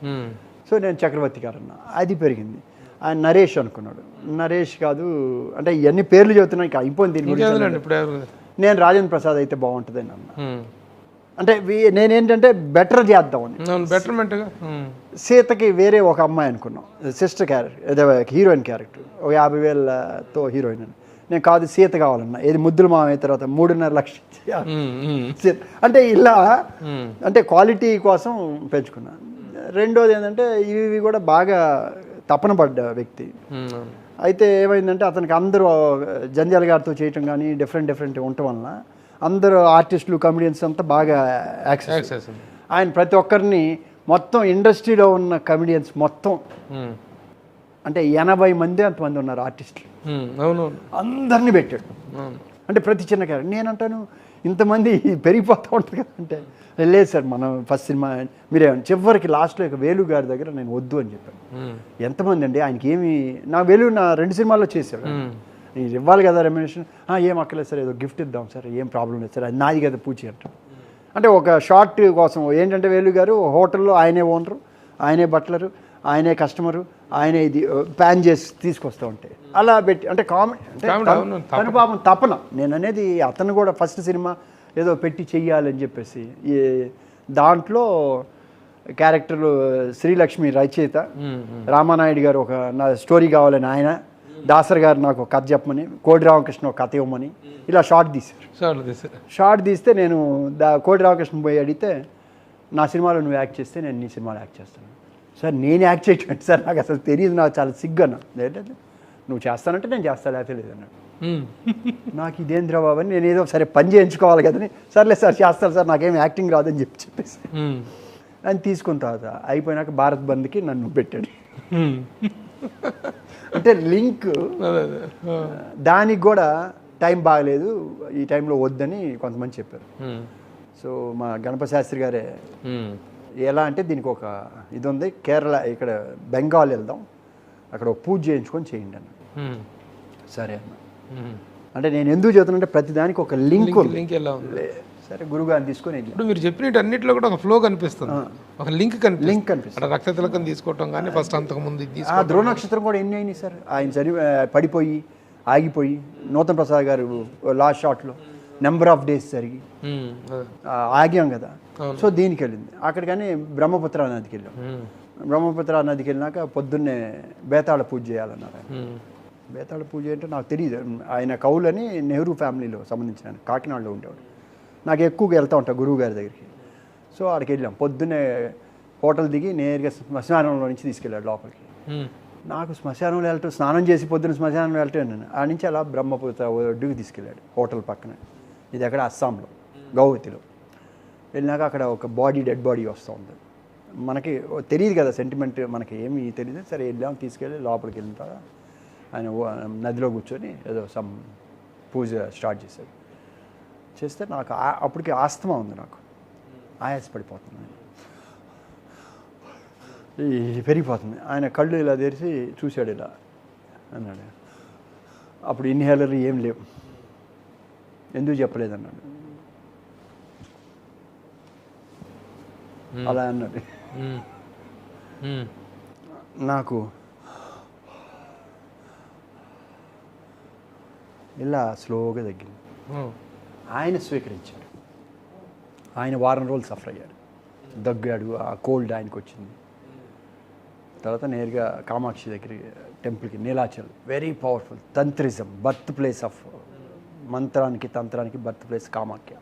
So నేను చక్రవర్తి గారు అన్నా, అది పెరిగింది. ఆయన నరేష్ అనుకున్నాడు. నరేష్ కాదు అంటే ఇవన్నీ పేర్లు చెబుతున్నాయి, అయిపోయింది దీని గురించి. నేను రాజేంద్ర ప్రసాద్ అయితే బాగుంటుంది అని అన్నా. అంటే నేనేంటంటే బెటర్ చేద్దామని, బెటర్మెంట్గా. సీతకి వేరే ఒక అమ్మాయి అనుకున్నాం, సిస్టర్ క్యారెక్టర్, హీరోయిన్ క్యారెక్టర్, ఒక 50,000తో హీరోయిన్ అని. నేను కాదు సీత కావాలన్నా. ఏది ముద్దులు మామయ్య తర్వాత 3.5 లక్షలు అంటే ఇలా అంటే క్వాలిటీ కోసం పెంచుకున్నాను. రెండోది ఏంటంటే ఇవి కూడా బాగా తపన పడ్డ వ్యక్తి. అయితే ఏమైందంటే అతనికి అందరూ జంజాల గారితో చేయటం కానీ డిఫరెంట్ ఉండటం వలన అందరూ ఆర్టిస్టులు కమెడియన్స్ అంతా బాగా యాక్సెస్. ఆయన ప్రతి ఒక్కరిని మొత్తం ఇండస్ట్రీలో ఉన్న కమెడియన్స్ మొత్తం అంటే 80 మంది అంతమంది ఉన్నారు ఆర్టిస్టులు, అందరినీ పెట్టాడు. అంటే ప్రతి చిన్న క్యారెక్టర్. నేనంటాను ఇంతమంది పెరిగిపోతూ ఉంటుంది కదా అంటే, లేదు సార్ మనం ఫస్ట్ సినిమా మీరేమన్నా చివరికి లాస్ట్లో ఇక వేలు గారి దగ్గర నేను వద్దు అని చెప్పాను. ఎంతమంది అండి ఆయనకి ఏమి, నా వేలు నా 2 సినిమాల్లో చేశాడు, ఇది ఇవ్వాలి కదా రెమ్యునరేషన్. ఏం అక్కర్లేదు సార్, ఏదో గిఫ్ట్ ఇద్దాం సార్, ఏం ప్రాబ్లం లేదు సార్, అది నాది కదా పూచి అంటాం. అంటే ఒక షార్ట్ కోసం ఏంటంటే వేలు గారు హోటల్లో ఆయనే ఓనరు, ఆయనే బట్లరు, ఆయనే కస్టమరు, ఆయనే ఇది ప్యాన్ చేసి తీసుకొస్తూ ఉంటాయి అలా పెట్టి. అంటే కామెడీ అంటే తను పాపం తపన. నేను అనేది అతను కూడా ఫస్ట్ సినిమా ఏదో పెట్టి చెయ్యాలని చెప్పేసి దాంట్లో క్యారెక్టర్లు శ్రీలక్ష్మి రచయిత, రామానాయుడు గారు ఒక నా స్టోరీ కావాలని ఆయన, దాసర్ గారు నాకు ఒక కథ చెప్పమని, కోడి రామకృష్ణ ఒక కథ ఇవ్వమని ఇలా షార్ట్ తీశారు. షార్ట్ తీస్తే నేను కోడి రామకృష్ణ పోయి అడిగితే నా సినిమాలో నువ్వు యాక్ట్ చేస్తే నేను నీ సినిమాలో యాక్ట్ చేస్తాను. సార్ నేను యాక్ట్ చేయటం సార్ నాకు అసలు తెలియదు, నాకు చాలా సిగ్గు అన్నా. ఏంటంటే నువ్వు చేస్తానంటే నేను చేస్తా, లేకపోతే లేదన్నాడు. నాకు ఇదేంద్ర బాబు అని నేను ఏదో సరే పని చేయించుకోవాలి కదని సర్లే సార్ చేస్తాను సార్ నాకేం యాక్టింగ్ రాదని చెప్పేసి అని తీసుకున్న తర్వాత అయిపోయినాక భారత్ బంద్కి నన్ను పెట్టాడు. అంటే లింక్ దానికి కూడా టైం బాగలేదు, ఈ టైంలో వద్దని కొంతమంది చెప్పారు. సో మా గణపతి శాస్త్రి గారే ఎలా అంటే దీనికి ఒక ఇది ఉంది, కేరళ ఇక్కడ బెంగాల్ వెళ్దాం, అక్కడ ఒక పూజ చేయించుకొని చేయండి అన్న. సరే అన్న. అంటే నేను ఎందుకు చెబుతానంటే ప్రతిదానికి ఒక లింక్ ఎలా ఉంది. సరే గురుగారిని తీసుకొని ఇప్పుడు మీరు చెప్పినట్టు అన్నింటిలో కూడా ఒక ఫ్లో కనిపిస్తుంది, ఒక లింక్ కనిపిస్తుంది. రక్త తిలకం తీసుకోవటం కానీ ఫస్ట్ అంతకుముందు ధ్రువ నక్షత్రం కూడా ఎన్ని అయినాయి సార్, ఆయన పడిపోయి ఆగిపోయి నూతన్ ప్రసాద్ గారు లాస్ట్ షాట్లో నెంబర్ ఆఫ్ డేస్ జరిగి ఆగాం కదా. సో దీనికి వెళ్ళింది అక్కడ. కానీ బ్రహ్మపుత్ర నదికి వెళ్ళాం. బ్రహ్మపుత్ర నదికి వెళ్ళినాక పొద్దున్నే బేతాళ పూజ చేయాలన్నారు. బేతాళ పూజ అంటే నాకు తెలియదు. ఆయన కౌలని నెహ్రూ ఫ్యామిలీలో సంబంధించిన కాకినాడలో ఉండేవాడు. నాకు ఎక్కువగా వెళ్తూ ఉంటాను గురువు గారి దగ్గరికి. సో అక్కడికి వెళ్ళాం. పొద్దున్నే హోటల్ దిగి నేరుగా శ్మశానంలో నుంచి తీసుకెళ్ళాడు లోపలికి. నాకు శ్మశానంలో వెళ్ళటం, స్నానం చేసి పొద్దున్న శ్మశానంలో వెళ్ళటం నేను ఆ నుంచి అలా బ్రహ్మపుత్ర ఒడ్డుకి తీసుకెళ్ళాడు హోటల్ పక్కన. ఇది అక్కడ అస్సాంలో గౌహతిలో. వెళ్ళినాక అక్కడ ఒక డెడ్ బాడీ వస్తూ ఉంది. మనకి తెలియదు కదా సెంటిమెంట్, మనకి ఏమి తెలియదు. సరే వెళ్ళాం, తీసుకెళ్ళి లోపలికి వెళ్ళిన తర్వాత ఆయన నదిలో కూర్చొని ఏదో సమ్ పూజ స్టార్ట్ చేశాడు. చేస్తే నాకు అప్పటికి ఆస్తమా ఉంది, నాకు ఆయాసపడిపోతుంది, పెరిగిపోతుంది. ఆయన కళ్ళు ఇలా తెరిచి చూశాడు, ఇలా అన్నాడు. అప్పుడు ఇన్హేలర్ ఏం లేవు, ఎందుకు చెప్పలేదన్నాడు. అలా అన్నాడు. నాకు ఇలా స్లోగా తగ్గింది. ఆయన స్వీకరించాడు. ఆయన వారం రోజులు సఫర్ అయ్యాడు, దగ్గాడు, ఆ కోల్డ్ ఆయనకు వచ్చింది. తర్వాత నేరుగా కామాక్షి దగ్గర టెంపుల్కి, Nilachal, very powerful tantrism, birth place of మంత్రానికి తంత్రానికి బర్త్ ప్లేస్ కామాఖ్య.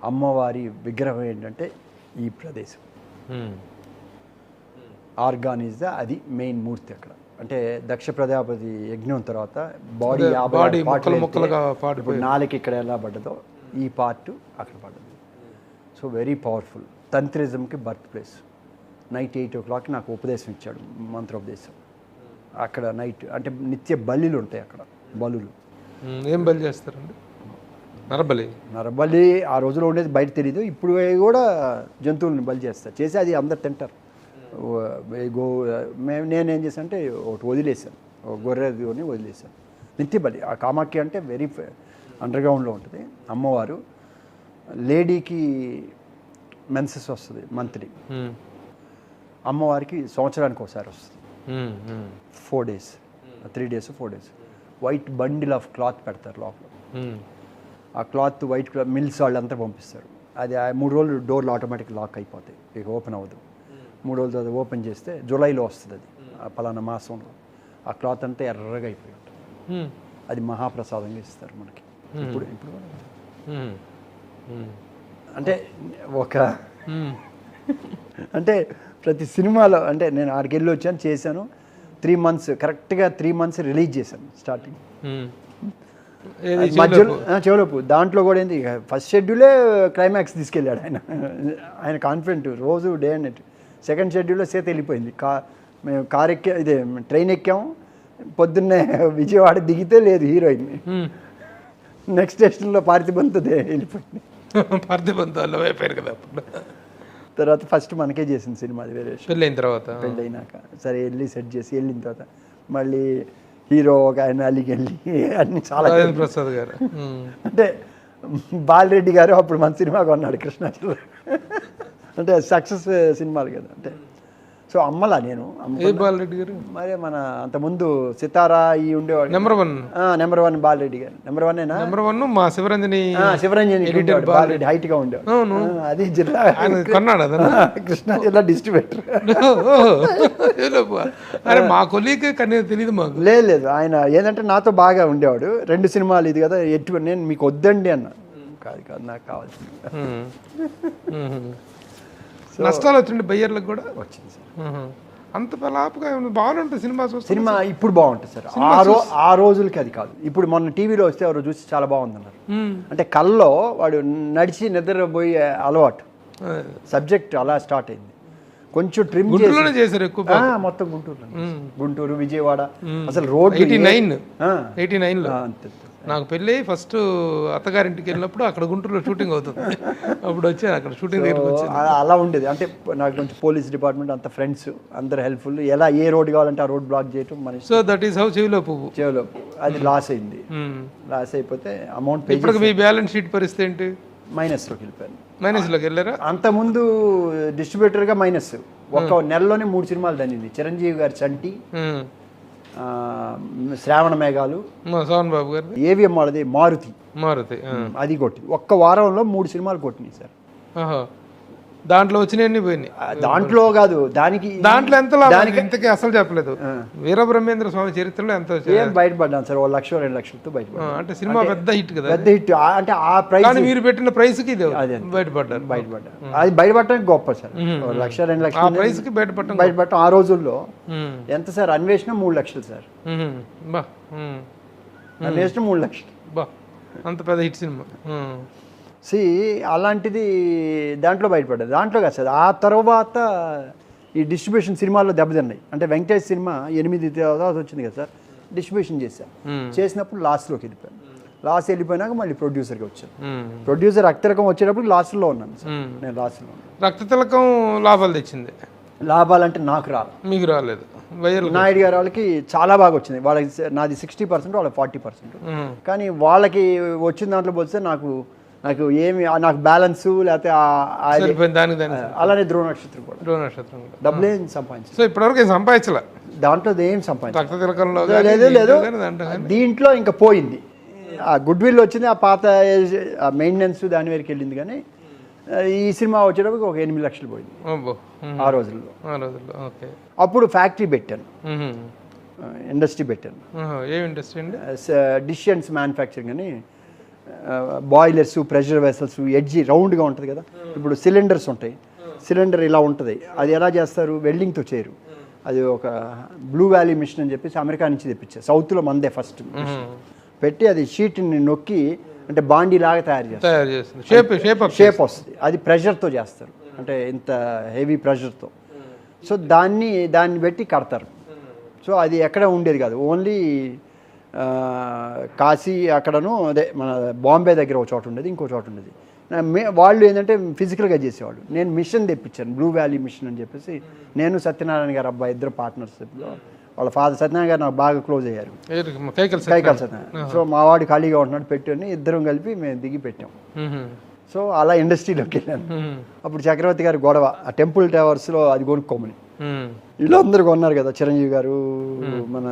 అమ్మవారి విగ్రహం ఏంటంటే ఈ ప్రదేశం. ఆర్గానిజా అది మెయిన్ మూర్తి అక్కడ. అంటే దక్ష ప్రజాపతి యజ్ఞం తర్వాత బాడీ ఇప్పుడు నాలుగు ఇక్కడ ఎలా పడ్డదో ఈ పార్ట్ అక్కడ పడ్డది. సో వెరీ పవర్ఫుల్ తంత్రిజంకి బర్త్ ప్లేస్. నైట్ 8 o'clock నాకు ఉపదేశం ఇచ్చాడు, మంత్రోపదేశం. అక్కడ నైట్ అంటే నిత్య బలులు ఉంటాయి అక్కడ, బలులు. ఏం బలి చేస్తారండి? నరబలి. నరబలి ఆ రోజులో ఉండేది బయట తెలియదు, ఇప్పుడు కూడా జంతువులను బలి చేస్తారు, చేసి అది అందరు తింటారు. నేనేం చేశాను అంటే ఒకటి వదిలేశాను, ఒక గొర్రెని వదిలేశాను. నిత్య బలి. ఆ కామాఖ్య అంటే వెరీ అండర్గ్రౌండ్లో ఉంటుంది అమ్మవారు. లేడీకి మెన్సెస్ వస్తుంది మంత్లీ, అమ్మవారికి సంవత్సరానికి ఒకసారి వస్తుంది. 4 days, 3 days 4 days white bundle of cloth పెడతారు లోపల. ఆ క్లాత్ వైట్ క్లాత్ మిల్స్ వాళ్ళంతా పంపిస్తారు. అది 3 రోజులు డోర్లు ఆటోమేటిక్ లాక్ అయిపోతాయి, ఇక ఓపెన్ అవ్వదు. 3 రోజుల తర్వాత ఓపెన్ చేస్తే జూలైలో వస్తుంది అది, ఆ పలానా మాసంలో. ఆ క్లాత్ అంతా ఎర్రగా అయిపోయి ఉంటుంది. అది మహాప్రసాదంగా ఇస్తారు మనకి. ఇప్పుడు అంటే ఒక అంటే ప్రతి సినిమాలో అంటే నేను ఆడికి వెళ్ళి వచ్చాను, చేశాను 3 months, కరెక్ట్గా 3 months రిలీజ్ చేశాను స్టార్టింగ్. మధ్యలో చెవులోపు దాంట్లో కూడా ఏంది, ఫస్ట్ షెడ్యూలే క్లైమాక్స్ తీసుకెళ్ళాడు ఆయన కాన్ఫిడెంట్, రోజు డే అండ్ నైట్. సెకండ్ షెడ్యూల్లో సీత వెళ్ళిపోయింది. మేము కార్ ఎక్కా, ఇదే ట్రైన్ ఎక్కాము, పొద్దున్నే విజయవాడ దిగితే లేదు హీరోయిన్. నెక్స్ట్ స్టేషన్లో పార్థిబంతుదే వెళ్ళిపోయింది. పార్థిబంతుల్లో అయిపోయారు కదా అప్పుడు. తర్వాత ఫస్ట్ మనకే చేసింది సినిమా, అది వేరే పెళ్ళైన తర్వాత. పెళ్ళైనాక సరే వెళ్ళి సెట్ చేసి వెళ్ళిన తర్వాత మళ్ళీ హీరో ఒక ఆయన అలిగి వెళ్ళి అన్ని చాలా. ప్రసాద్ గారు అంటే బాలరెడ్డి గారు అప్పుడు మన సినిమా కొన్నాడు కృష్ణాచలం. అంటే సక్సెస్ సినిమాలు కదా. అంటే సో అమ్మలా నేను బాలరెడ్డి గారు మరి మన అంతకుముందు సితారా ఈ ఉండేవాడు నెంబర్ 1 బాలరెడ్డి గారు. నెంబర్ 1 మా శివరంజని బాలరెడ్డి హైట్ గా ఉండేవాడు. అది జిల్లా కొన్నాడు కృష్ణా జిల్లా డిస్ట్రిబ్యూటర్. అరే మా కొలీగ్ తెలియదు మాకు. లేదు ఆయన ఏంటంటే నాతో బాగా ఉండేవాడు. 2 సినిమాలు ఇది కదా ఎటు, నేను మీకు వద్దండి అన్న. కాదు నాకు కావాల్సింది. నష్టాలు వచ్చింది బయ్యర్లకు కూడా వచ్చింది సార్. అంత పలాపుగా బాగుంటుంది సినిమా. సినిమా ఇప్పుడు బాగుంటుంది సార్, ఆ రోజులకి అది కాదు. ఇప్పుడు మొన్న టీవీలో వస్తే ఎవరు చూసి చాలా బాగుందన్నారు. అంటే కల్లో వాడు నడిచి నిద్రపోయే అలవాటు, సబ్జెక్ట్ అలా స్టార్ట్ అయింది. కొంచెం ట్రిమ్ చేశారు ఎక్కువ, మొత్తం గుంటూరు విజయవాడ అసలు రోడ్ 89లో నాకు పెళ్ళి ఫస్ట్ అత్తగారింటికి వెళ్ళినప్పుడు అక్కడ గుంటూరులో షూటింగ్ అవుతుంది. అప్పుడు వచ్చాను అక్కడ షూటింగ్ దగ్గరికి వచ్చాను. అలా ఉండేది. అంటే నాకు కొంచెం పోలీస్ డిపార్ట్మెంట్ అంత ఫ్రెండ్స్ అందరు హెల్ప్ఫుల్. ఎలా ఏ రోడ్ కావాలంటే ఆ రోడ్ బ్లాక్ చేయటం మన. సో దట్ ఈస్ హౌ చెవిలో పువ్వు. అది లాస్ అయింది. లాస్ అయిపోతే అమౌంట్ పే. ఇప్పుడు మీ బ్యాలెన్స్ షీట్ పరిస్థితి ఏంటి? మైనస్లోకి వెళ్ళిపోయాను. మైనస్లోకి వెళ్ళారా? అంతకుముందు డిస్ట్రిబ్యూటర్గా మైనస్. ఒక నెలలోనే 3 సినిమాలు దండింది. చిరంజీవి గారి చంటి, శ్రావణ మేఘాలు, సోహన్ బాబు గారు, ఏవిఎం వాళ్ళది మారుతి అది కొట్టింది. ఒక్క వారంలో 3 సినిమాలు కొట్టినాయి సార్. దాంట్లో వచ్చినాయన్ని పోయినాయి. దాంట్లో కాదు, దాంట్లో ఎంత ఇంతకీ అసలు చెప్పలేదు. వీరబ్రహ్మేంద్ర స్వామి చరిత్రలో ఎంత బయటపడ్డాను సార్, 1 లక్ష 2 లక్షలతో బయటపడ్డా. అంటే సినిమా పెద్ద హిట్ కదా, పెద్ద హిట్. అంటే ఆ ప్రైస్ మీరు పెట్టిన ప్రైస్ కి బయటపడ్డారు. అది బయటపడటానికి గొప్ప సార్. 1 లక్ష 2 లక్షల ప్రైస్ కి బయటపడటం ఆ రోజుల్లో ఎంత సార్? అన్వేషణ 3 లక్షలు సార్. అన్వేషణ 3 లక్షలు. అంత పెద్ద హిట్ సినిమా. అలాంటిది దాంట్లో బయటపడ్డది. దాంట్లో కాదు సార్, ఆ తర్వాత ఈ డిస్ట్రిబ్యూషన్ సినిమాల్లో దెబ్బతిన్నాయి. అంటే వెంకటేష్ సినిమా 8 తర్వాత వచ్చింది కదా సార్, డిస్ట్రిబ్యూషన్ చేసినప్పుడు లాస్ట్లోకి వెళ్ళిపోయాను. లాస్ వెళ్ళిపోయినాక మళ్ళీ ప్రొడ్యూసర్కి వచ్చాను. ప్రొడ్యూసర్ రక్తతిలకం వచ్చేటప్పుడు లాస్ట్లో ఉన్నాను సార్. నేను లాస్ట్లో ఉన్నాను. రక్తతిలకం లాభాలు తెచ్చింది. లాభాలంటే నాకు రాలేదు. మీకు రాలేదు. నాయుడు గారు వాళ్ళకి చాలా బాగా వచ్చింది. వాళ్ళకి నాది 60%, వాళ్ళకి 40%. కానీ వాళ్ళకి వచ్చిన దాంట్లో పోతే నాకు ఏమి నాకు బ్యాలెన్స్ లేకపోతే అలానే ధ్రువ నక్షత్రం కూడా డబ్బులు ఏం సంపాదించాలి. సో ఇప్పటివరకు ఏం సంపాదించలే దాంట్లో ఏం సంపాదించలేదు. లేదు దీంట్లో ఇంకా పోయింది. ఆ గుడ్ విల్ వచ్చింది, ఆ పాత మెయింటెనెన్స్ దాని వరకు వెళ్ళింది. కానీ ఈ సినిమా వచ్చేటప్పుడు ఒక 8 లక్షలు పోయింది ఆ రోజుల్లో. అప్పుడు ఫ్యాక్టరీ పెట్టాను, ఇండస్ట్రీ పెట్టాను. ఏం ఇండస్ట్రీ అండి? డిషన్స్ మ్యానుఫ్యాక్చరింగ్ అని. బాయిలర్స్, ప్రెషర్ వెసల్స్, ఎడ్జి రౌండ్గా ఉంటుంది కదా. ఇప్పుడు సిలిండర్స్ ఉంటాయి, సిలిండర్ ఇలా ఉంటుంది. అది ఎలా చేస్తారు? వెల్డింగ్తో చేయరు. అది ఒక బ్లూ వ్యాలీ మిషన్ అని చెప్పేసి అమెరికా నుంచి తెప్పించారు. సౌత్లో మందే ఫస్ట్ పెట్టి అది షీట్ని నొక్కి అంటే బాండీ లాగా తయారు చేస్తారు. షేప్ వస్తుంది. అది ప్రెషర్తో చేస్తారు, అంటే ఇంత హెవీ ప్రెషర్తో. సో దాన్ని పెట్టి కడతారు. సో అది ఎక్కడ ఉండేది కాదు, ఓన్లీ కాశీ అక్కడను అదే మన బాంబే దగ్గర ఒక చోట ఉండేది, ఇంకో చోట ఉండేది. వాళ్ళు ఏంటంటే ఫిజికల్గా చేసేవాళ్ళు. నేను మిషన్ తెప్పించాను, బ్లూ వ్యాలీ మిషన్ అని చెప్పేసి. నేను సత్యనారాయణ గారు అబ్బాయి ఇద్దరు పార్ట్నర్షిప్లో. వాళ్ళ ఫాదర్ సత్యనారాయణ గారు నాకు బాగా క్లోజ్ అయ్యారు, కైకాల సత్యనారాయణ. సో మా వాడు ఖాళీగా ఉంటున్నాడు పెట్టుని ఇద్దరం కలిపి మేము దిగి పెట్టాం. సో అలా ఇండస్ట్రీలోకి వెళ్ళాను. అప్పుడు చక్రవర్తి గారు గొడవ, ఆ టెంపుల్ టవర్స్లో అది కొనుక్కోమని. వీళ్ళందరూ కొన్నారు కదా, చిరంజీవి గారు. మన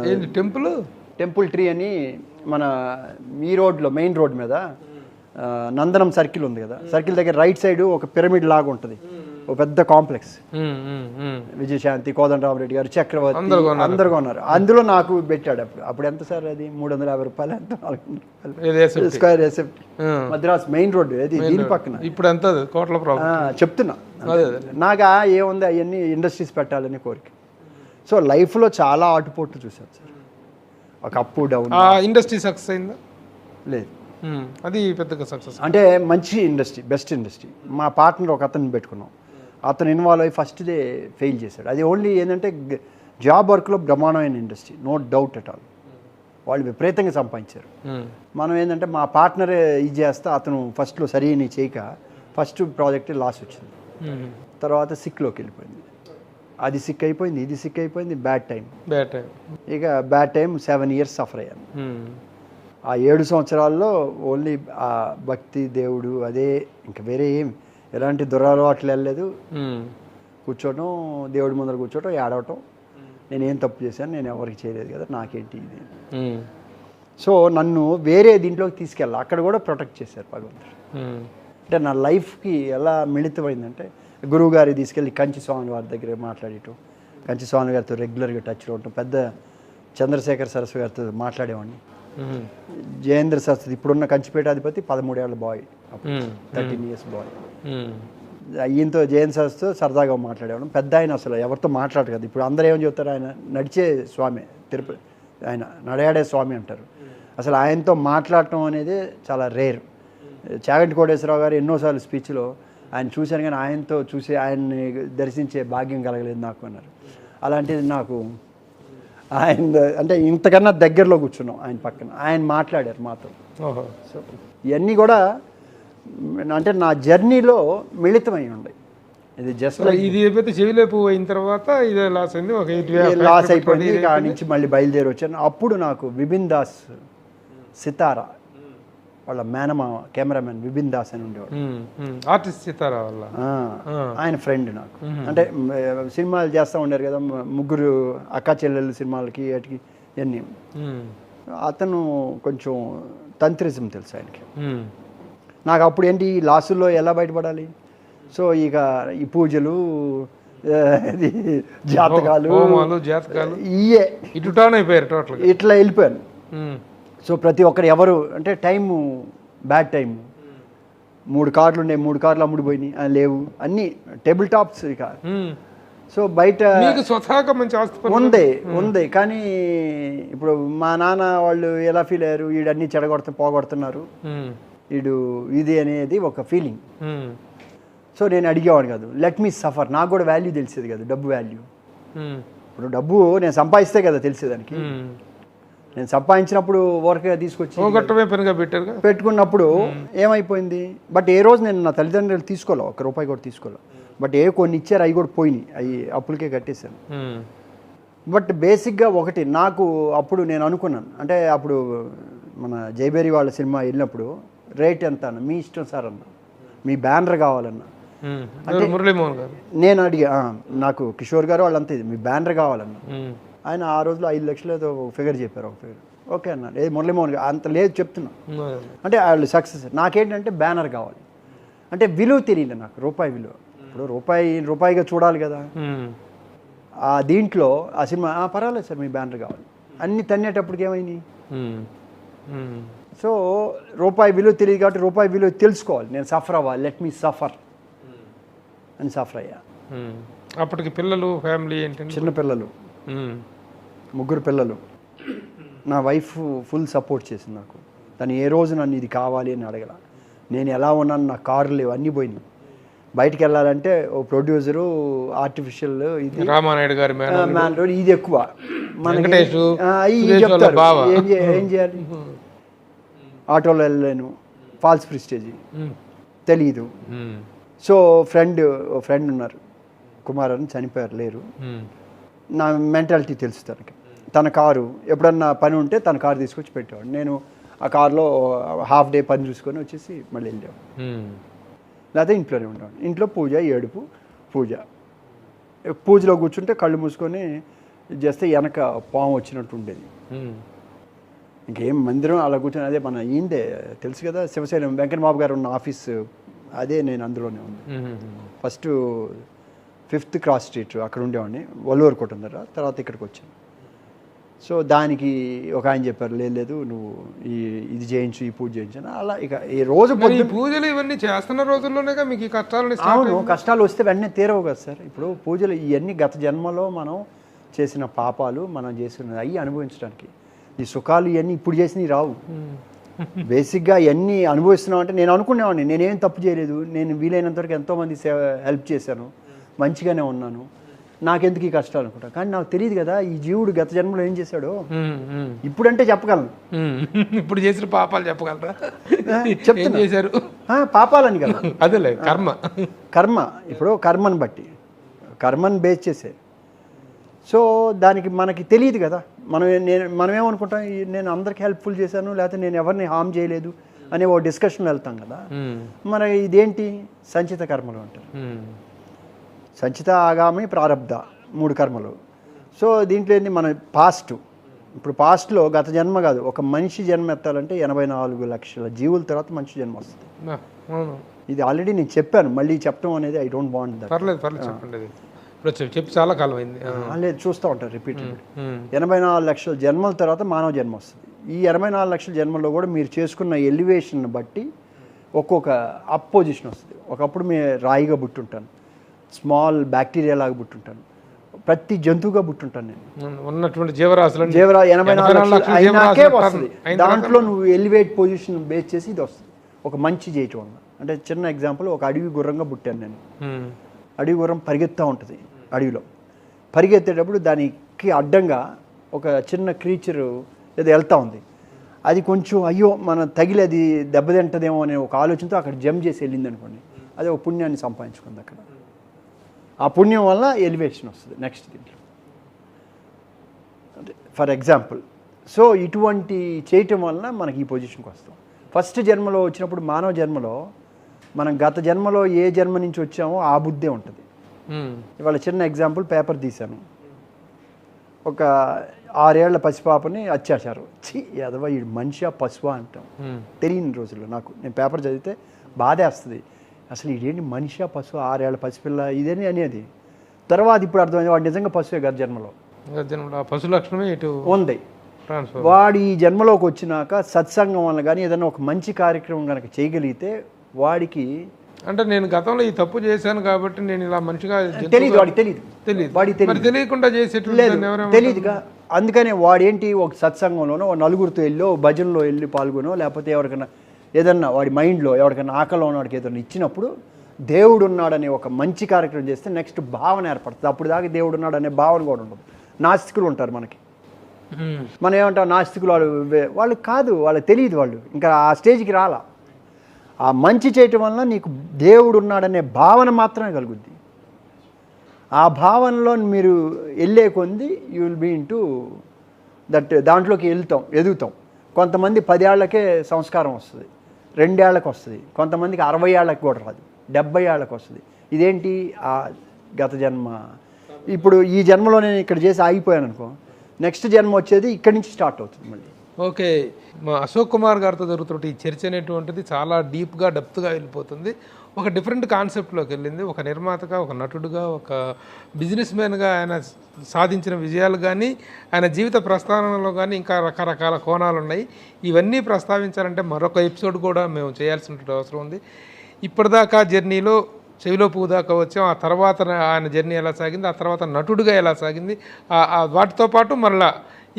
టెంపుల్ ట్రీ అని మన ఈ రోడ్లో మెయిన్ రోడ్ మీద నందనం సర్కిల్ ఉంది కదా, సర్కిల్ దగ్గర రైట్ సైడ్ ఒక పిరమిడ్ లాగా ఉంటుంది, ఒక పెద్ద కాంప్లెక్స్. విజయశాంతి, కోదండరామరెడ్డి గారు, చక్రవర్తి అందరు కొన్నారు. అందులో నాకు పెట్టాడు. అప్పుడు ఎంత సార్ అది, 350 రూపాయలు, ఎంత 400 స్క్వేర్ ఎసెప్ట్, మద్రాస్ మెయిన్ రోడ్, అది దీని పక్కన. ఇప్పుడు ఎంత చెప్తున్నా. నాకు ఏముంది, అవన్నీ ఇండస్ట్రీస్ పెట్టాలని కోరిక. సో లైఫ్లో చాలా ఆటుపోట్లు చూసాను సార్, ఒక అప్ డౌన్. ఇండస్ట్రీ సక్సెస్ అయిందా? లేదు, అది పెద్దగా సక్సెస్ అంటే మంచి ఇండస్ట్రీ, బెస్ట్ ఇండస్ట్రీ. మా పార్ట్నర్ ఒక అతను పెట్టుకున్నాం, అతను ఇన్వాల్వ్ అయ్యి ఫస్ట్ డే ఫెయిల్ చేశాడు. అది ఓన్లీ ఏంటంటే జాబ్ వర్క్లో బ్రహ్మాండమైన industry, no doubt at all. వాళ్ళు విపరీతంగా సంపాదించారు. మనం ఏంటంటే మా పార్ట్నరే ఇది చేస్తే అతను ఫస్ట్లో సరైన చేయక ఫస్ట్ ప్రాజెక్ట్ లాస్ వచ్చింది. తర్వాత సిక్లోకి వెళ్ళిపోయింది, అది సిక్ అయిపోయింది, ఇది సిక్ అయిపోయింది. Bad time. ఇక బ్యాడ్ టైం 7 years సఫర్ అయ్యాను. ఆ 7 సంవత్సరాల్లో ఓన్లీ ఆ భక్తి, దేవుడు, అదే, ఇంకా వేరే ఏమి ఎలాంటి దురలవాట్లు వెళ్ళలేదు. కూర్చోవటం, దేవుడి ముందర కూర్చోవటం, ఏడవటం, నేనేం తప్పు చేశాను, నేను ఎవరికి చేయలేదు కదా, నాకేంటి ఇది. సో నన్ను వేరే దీంట్లోకి తీసుకెళ్ళాలి, అక్కడ కూడా ప్రొటెక్ట్ చేశారు భగవంతుడు. అంటే నా లైఫ్కి ఎలా మిళితమైందంటే, గురువు గారికి తీసుకెళ్ళి కంచి స్వామి వారి దగ్గర మాట్లాడటం, కంచి స్వామి గారితో రెగ్యులర్గా టచ్లో ఉండటం, పెద్ద చంద్రశేఖర్ సరస్వతి గారితో మాట్లాడేవాడిని. జయేంద్ర సరస్వతి ఇప్పుడున్న కంచిపేటాధిపతి 13 ఏళ్ల బాయ్, 13 years బాయ్. ఈయనతో జయేంద్ర సరస్వతితో సరదాగా మాట్లాడేవాడు. పెద్ద ఆయన అసలు ఎవరితో మాట్లాడరు కదా. ఇప్పుడు అందరూ ఏమని చెప్తారు, ఆయన నడిచే స్వామి, తిరుపతి ఆయన నడయాడే స్వామి అంటారు. అసలు ఆయనతో మాట్లాడటం అనేది చాలా రేర్. చాగంటి కోటేశ్వరరావు గారు ఎన్నోసార్లు స్పీచ్లో ఆయన చూశాను, కానీ ఆయనతో చూసి ఆయన్ని దర్శించే భాగ్యం కలగలేదు నాకు అన్నారు. అలాంటిది నాకు ఆయన అంటే ఇంతకన్నా దగ్గరలో కూర్చున్నాం ఆయన పక్కన, ఆయన మాట్లాడారు మాతో. సో ఇవన్నీ కూడా అంటే నా జర్నీలో మిళితమై ఉన్నాయి. ఇది జస్ట్ ఇది ఏదైతే చెవిలేపు అయిన తర్వాత ఇదే లాస్ అయింది, ఒక లాస్ అయిపోయింది. ఆ నుంచి మళ్ళీ బయలుదేరి వచ్చాను. అప్పుడు నాకు విపిన్ దాస్ సితారా వాళ్ళ మేనమామ కెమెరామెన్ విపిన్ దాస్ అని ఉండేవాడు, ఆర్టిస్ట్ సితారా వల్ల ఆయన ఫ్రెండ్ నాకు. అంటే సినిమాలు చేస్తూ ఉండారు కదా, ముగ్గురు అక్కా చెల్లెళ్ళు సినిమాలకి వాటికి ఇవన్నీ. అతను కొంచెం తంత్రిజం తెలుసు ఆయనకి. నాకు అప్పుడు ఏంటి, లాసుల్లో ఎలా బయటపడాలి. సో ఇక ఈ పూజలు, జాతకాలు ఇయే ఇట్లా వెళ్ళిపోయాను. సో ప్రతి ఒక్కరు ఎవరు అంటే టైము బ్యాడ్ టైము, 3 కార్లు ఉండే, 3 కార్లు అమ్ముడుపోయినాయి, లేవు, అన్నీ టేబుల్ టాప్స్. ఇక సో బయట ఉంది కానీ ఇప్పుడు మా నాన్న వాళ్ళు ఎలా ఫీల్ అయ్యారు, వీడు అన్నీ పోగొడుతున్నారు, వీడు ఇది అనేది ఒక ఫీలింగ్. సో నేను అడిగేవాడు కాదు, లెట్ మీ సఫర్. నాకు కూడా వాల్యూ తెలిసేది కదా, డబ్బు వాల్యూ. ఇప్పుడు డబ్బు నేను సంపాదిస్తే కదా తెలిసేదానికి. నేను సంపాదించినప్పుడు వర్క్గా తీసుకొచ్చి పెట్టుకున్నప్పుడు ఏమైపోయింది. బట్ ఏ రోజు నేను నా తల్లిదండ్రులు తీసుకోలే, ₹1 కూడా తీసుకోలే. బట్ కొన్ని ఇచ్చారు, అవి కూడా పోయినాయి, అవి అప్పులకే కట్టేశాను. బట్ బేసిక్గా ఒకటి నాకు అప్పుడు నేను అనుకున్నాను, అంటే అప్పుడు మన జైబేరి వాళ్ళ సినిమా వెళ్ళినప్పుడు రేట్ ఎంత అన్న, మీ ఇష్టం సార్ అన్న, మీ బ్యానర్ కావాలన్నా. అంటే మురళీమోహన్ గారు నేను అడిగా, నాకు కిషోర్ గారు వాళ్ళంతా మీ బ్యానర్ కావాలన్నా. ఆయన ఆ రోజులో 5 లక్షలు ఏదో ఫిగర్ చెప్పారు, ఒక ఫిగర్. ఓకే అన్న, లేదు మురళీమోహన్ గారు అంత లేదు చెప్తున్నా. అంటే వాళ్ళు సక్సెస్. నాకేంటంటే బ్యానర్ కావాలి, అంటే విలువ తెలియలే నాకు, రూపాయి విలువ. ఇప్పుడు రూపాయిగా చూడాలి కదా. ఆ దీంట్లో ఆ సినిమా పర్వాలేదు సార్, మీ బ్యానర్ కావాలి అన్ని తన్నేటప్పటికి ఏమైంది. సో రూపాయి విలువ తెలియదు కాబట్టి రూపాయి విలువ తెలుసుకోవాలి, నేను సఫర్ అవ్వాలి, లెట్ మీ సఫర్ అని సఫర్ అయ్యా. అప్పటికి పిల్లలు, ఫ్యామిలీ ఏంటంటే చిన్న పిల్లలు, 3 పిల్లలు. నా వైఫ్ ఫుల్ సపోర్ట్ చేసింది నాకు. తను ఏ రోజు నన్ను ఇది కావాలి అని అడగల. నేను ఎలా ఉన్నాను, నా కార్లు లేవు, అన్నీ పోయినాయి. బయటికి వెళ్ళాలంటే ఓ ప్రొడ్యూసరు ఆర్టిఫిషియల్ ఇది రామానాయుడు గారి మ్యాన్ రోడ్ ఇది ఎక్కువ మనకి వెంకటేషు, ఇవి సురేష్ వాళ్ళ చెప్తారు బావ. ఏం చేయాలి ఆటోలో వెళ్ళలేను ఫాల్స్ ప్రిస్టేజ్ తెలీదు సో ఫ్రెండ్ ఉన్నారు కుమార్ అని చనిపోయారు లేరు నా మెంటాలిటీ తెలుసు తన కారు ఎప్పుడన్నా పని ఉంటే తన కారు తీసుకొచ్చి పెట్టేవాడు నేను ఆ కార్లో హాఫ్ డే పని చూసుకొని వచ్చేసి మళ్ళీ వెళ్ళేవాడు లేకపోతే ఇంట్లోనే ఉండేవాడు ఇంట్లో పూజ ఏడుపు పూజలో కూర్చుంటే కళ్ళు మూసుకొని చేస్తే వెనక పాము వచ్చినట్టు ఉండేది ఇంకేం మందిరం అలా కూర్చొని అదే మన ఈందే తెలుసు కదా శివశైలం వెంకటబాబు గారు ఉన్న ఆఫీస్ అదే నేను అందులోనే ఉంది ఫస్ట్ 5th క్రాస్ స్ట్రీట్ అక్కడ ఉండేవాడిని వల్లూరు కోట ఉందర తర్వాత ఇక్కడికి వచ్చాను సో దానికి ఒక ఆయన చెప్పారు లేదు నువ్వు ఇది చేయించు ఈ పూజ చేయించు అలా ఇక ఈ రోజు పూజలు ఇవన్నీ చేస్తున్న రోజుల్లోనే మీకు ఈ కష్టాలు అవును కష్టాలు వస్తే వెంటనే తీరవు కదా సార్ ఇప్పుడు పూజలు ఇవన్నీ గత జన్మలో మనం చేసిన పాపాలు మనం చేసిన అవి అనుభవించడానికి ఈ సుఖాలు ఇవన్నీ ఇప్పుడు చేసినవి రావు బేసిక్గా ఇవన్నీ అనుభవిస్తున్నాం అంటే నేను అనుకునేవాడిని నేనేం తప్పు చేయలేదు నేను వీలైనంత వరకు ఎంతోమంది హెల్ప్ చేశాను మంచిగానే ఉన్నాను నాకెందుకు ఈ కష్టాలు అనుకుంటా కానీ నాకు తెలియదు కదా ఈ జీవుడు గత జన్మలో ఏం చేశాడో ఇప్పుడంటే చెప్పగలను ఇప్పుడు చేసిన పాపాలు చెప్పగలరా చెప్తున్నా చేశారు పాపాలని కదా అదేలే కర్మ ఇప్పుడు కర్మని బేస్ చేసే సో దానికి మనకి తెలియదు కదా మనం ఏమనుకుంటాం నేను అందరికి హెల్ప్ఫుల్ చేశాను లేకపోతే నేను ఎవరిని హామ్ చేయలేదు అనే ఓ డిస్కషన్ వెళ్తాం కదా మరి ఇదేంటి సంచిత కర్మలు అంటారు సంచిత ఆగామి ప్రారబ్ధ 3 కర్మలు సో దీంట్లో ఏంటి మన ఇప్పుడు పాస్ట్లో గత జన్మ కాదు ఒక మనిషి జన్మ ఎత్తాలంటే 84 లక్షల జీవుల తర్వాత మనిషి జన్మ వస్తుంది ఇది ఆల్రెడీ నేను చెప్పాను మళ్ళీ చెప్పడం అనేది ఐ డోంట్ వాంట్ దట్ చెప్పండి చెప్పి చాలా కాలం అయింది లేదు చూస్తూ ఉంటారు రిపీటెడ్ 84 లక్షల జన్మల తర్వాత మానవ జన్మ వస్తుంది ఈ 84 లక్షల జన్మల్లో కూడా మీరు చేసుకున్న ఎలివేషన్ బట్టి ఒక్కొక్క అపోజిషన్ వస్తుంది ఒకప్పుడు మీరు రాయిగా పుట్టుంటాను స్మాల్ బ్యాక్టీరియా లాగా పుట్టుంటాను ప్రతి జంతువుగా పుట్టుంటాను నేను ఉన్నటువంటి జీవరాశులు 84 లక్షలు అయినాకే వస్తుంది దాంట్లో నువ్వు ఎలివేట్ పొజిషన్ బేస్ చేసి ఇది వస్తుంది ఒక మంచి చేయటం వల్ల అంటే చిన్న ఎగ్జాంపుల్ ఒక అడవి గుర్రంగా పుట్టాను నేను అడవి గుర్రం పరిగెత్తా ఉంటుంది అడవిలో పరిగెత్తేటప్పుడు దానికి అడ్డంగా ఒక చిన్న క్రీచరు ఏదో వెళ్తూ ఉంది అది కొంచెం అయ్యో మన తగిలి అది దెబ్బతింటదేమో అనే ఒక ఆలోచనతో అక్కడ జంప్ చేసి వెళ్ళింది అనుకోండి అది ఒక పుణ్యాన్ని సంపాదించుకుంది అక్కడ ఆ పుణ్యం వల్ల ఎలివేషన్ వస్తుంది నెక్స్ట్ దీంట్లో అంటే ఫర్ ఎగ్జాంపుల్ సో ఇటువంటి చేయటం వలన మనకి ఈ పొజిషన్కి వస్తాం ఫస్ట్ జన్మలో వచ్చినప్పుడు మానవ జన్మలో మనం గత జన్మలో ఏ జన్మ నుంచి వచ్చామో ఆ బుద్ధే ఉంటుంది ఇవాళ చిన్న ఎగ్జాంపుల్ పేపర్ తీశాను ఒక 6 ఏళ్ల పసిపాపని అత్యాచారం ఎదవా ఈ మనిషి పశువా అంటాం తెలియని రోజుల్లో నాకు నేను పేపర్ చదివితే బాధేస్తుంది అసలు ఇదేంటి మనిషి పశువు 6 ఏళ్ల పసిపిల్ల ఇదేని అనేది తర్వాత ఇప్పుడు అర్థమైంది వాడు నిజంగా పశువే గత జన్మలో పశు లక్షణమే ఇటు ఉంది వాడు ఈ జన్మలోకి వచ్చినాక సత్సంగం వల్ల కానీ ఏదైనా ఒక మంచి కార్యక్రమం కనుక చేయగలిగితే వాడికి అంటే నేను గతంలో ఈ తప్పు చేశాను కాబట్టి నేను ఇలా మంచిగా తెలియదు వాడికి తెలియకుండా తెలియదుగా అందుకనే వాడేంటి ఒక సత్సంగంలోనో నలుగురితో వెళ్ళో భజనలో వెళ్ళి పాల్గొనో లేకపోతే ఎవరికైనా ఏదన్నా వాడి మైండ్లో ఎవరికైనా ఆకలిలో ఉన్నవాడికి ఏదైనా ఇచ్చినప్పుడు దేవుడు ఉన్నాడనే ఒక మంచి కార్యక్రమం చేస్తే నెక్స్ట్ భావన ఏర్పడుతుంది అప్పుడు దాకా దేవుడు ఉన్నాడు అనే భావన కూడా ఉండదు నాస్తికులు ఉంటారు మనకి మనం ఏమంటాం నాస్తికులు వాళ్ళు కాదు వాళ్ళకి తెలియదు వాళ్ళు ఇంకా ఆ స్టేజ్కి రాలా ఆ మంచి చేయటం వల్ల నీకు దేవుడు ఉన్నాడనే భావన మాత్రమే కలుగుద్ది ఆ భావనలో మీరు వెళ్ళే కొంది యూ విల్ బీ ఇంటూ దాంట్లోకి ఎదుగుతాం కొంతమంది 10 ఏళ్లకే సంస్కారం వస్తుంది 2 ఏళ్లకు వస్తుంది కొంతమందికి 60 ఏళ్ళకి కూడా రాదు 70 ఏళ్ళకి వస్తుంది ఇదేంటి ఆ గత జన్మ ఇప్పుడు ఈ జన్మలో నేను ఇక్కడ చేసి ఆగిపోయాను అనుకో నెక్స్ట్ జన్మ వచ్చేది ఇక్కడి నుంచి స్టార్ట్ అవుతుంది మళ్ళీ ఓకే మా అశోక్ కుమార్ గారితో జరుగుతున్న ఈ చర్చ అనేటువంటిది చాలా డీప్గా డెప్త్గా వెళ్ళిపోతుంది ఒక డిఫరెంట్ కాన్సెప్ట్లోకి వెళ్ళింది ఒక నిర్మాతగా ఒక నటుడుగా ఒక బిజినెస్ మ్యాన్గా ఆయన సాధించిన విజయాలు కానీ ఆయన జీవిత ప్రస్థానంలో కానీ ఇంకా రకరకాల కోణాలు ఉన్నాయి ఇవన్నీ ప్రస్తావించాలంటే మరొక ఎపిసోడ్ కూడా మేము చేయాల్సిన అవసరం ఉంది ఇప్పటిదాకా జర్నీలో చెవిలో పువ్వు దాకా వచ్చాం ఆ తర్వాత ఆయన జర్నీ ఎలా సాగింది ఆ తర్వాత నటుడుగా ఎలా సాగింది వాటితో పాటు మళ్ళీ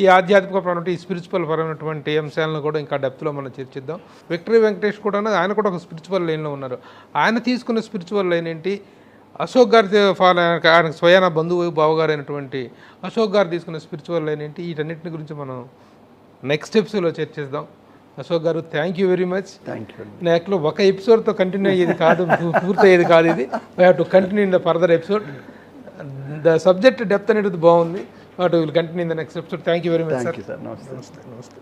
ఈ ఆధ్యాత్మిక పరమైన ఈ స్పిరిచువల్ పరమైనటువంటి అంశాలను కూడా ఇంకా డెప్త్లో మనం చర్చిద్దాం. విక్టరీ వెంకటేష్ కూడా ఆయన కూడా ఒక స్పిరిచువల్ లైన్లో ఉన్నారు. ఆయన తీసుకున్న స్పిరిచువల్ లైన్ ఏంటి, అశోక్ గారి ఆయన స్వయాన బంధువు బావగారు అయినటువంటి అశోక్ గారు తీసుకున్న స్పిరిచువల్ లైన్ ఏంటి, వీటన్నిటిని గురించి మనం నెక్స్ట్ ఎపిసోడ్లో చర్చిద్దాం. Ashok garu thank you very much. Thank you. నేను యాక్చువల్గా ఒక ఎపిసోడ్తో కంటిన్యూ అయ్యేది కాదు, పూర్తయ్యేది కాదు ఇది. We have to continue in the further episode. The subject depth అనేది బాగుంది. But will continue in the next episode. Thank you very much sir. Thank you sir. నమస్తే. నమస్తే.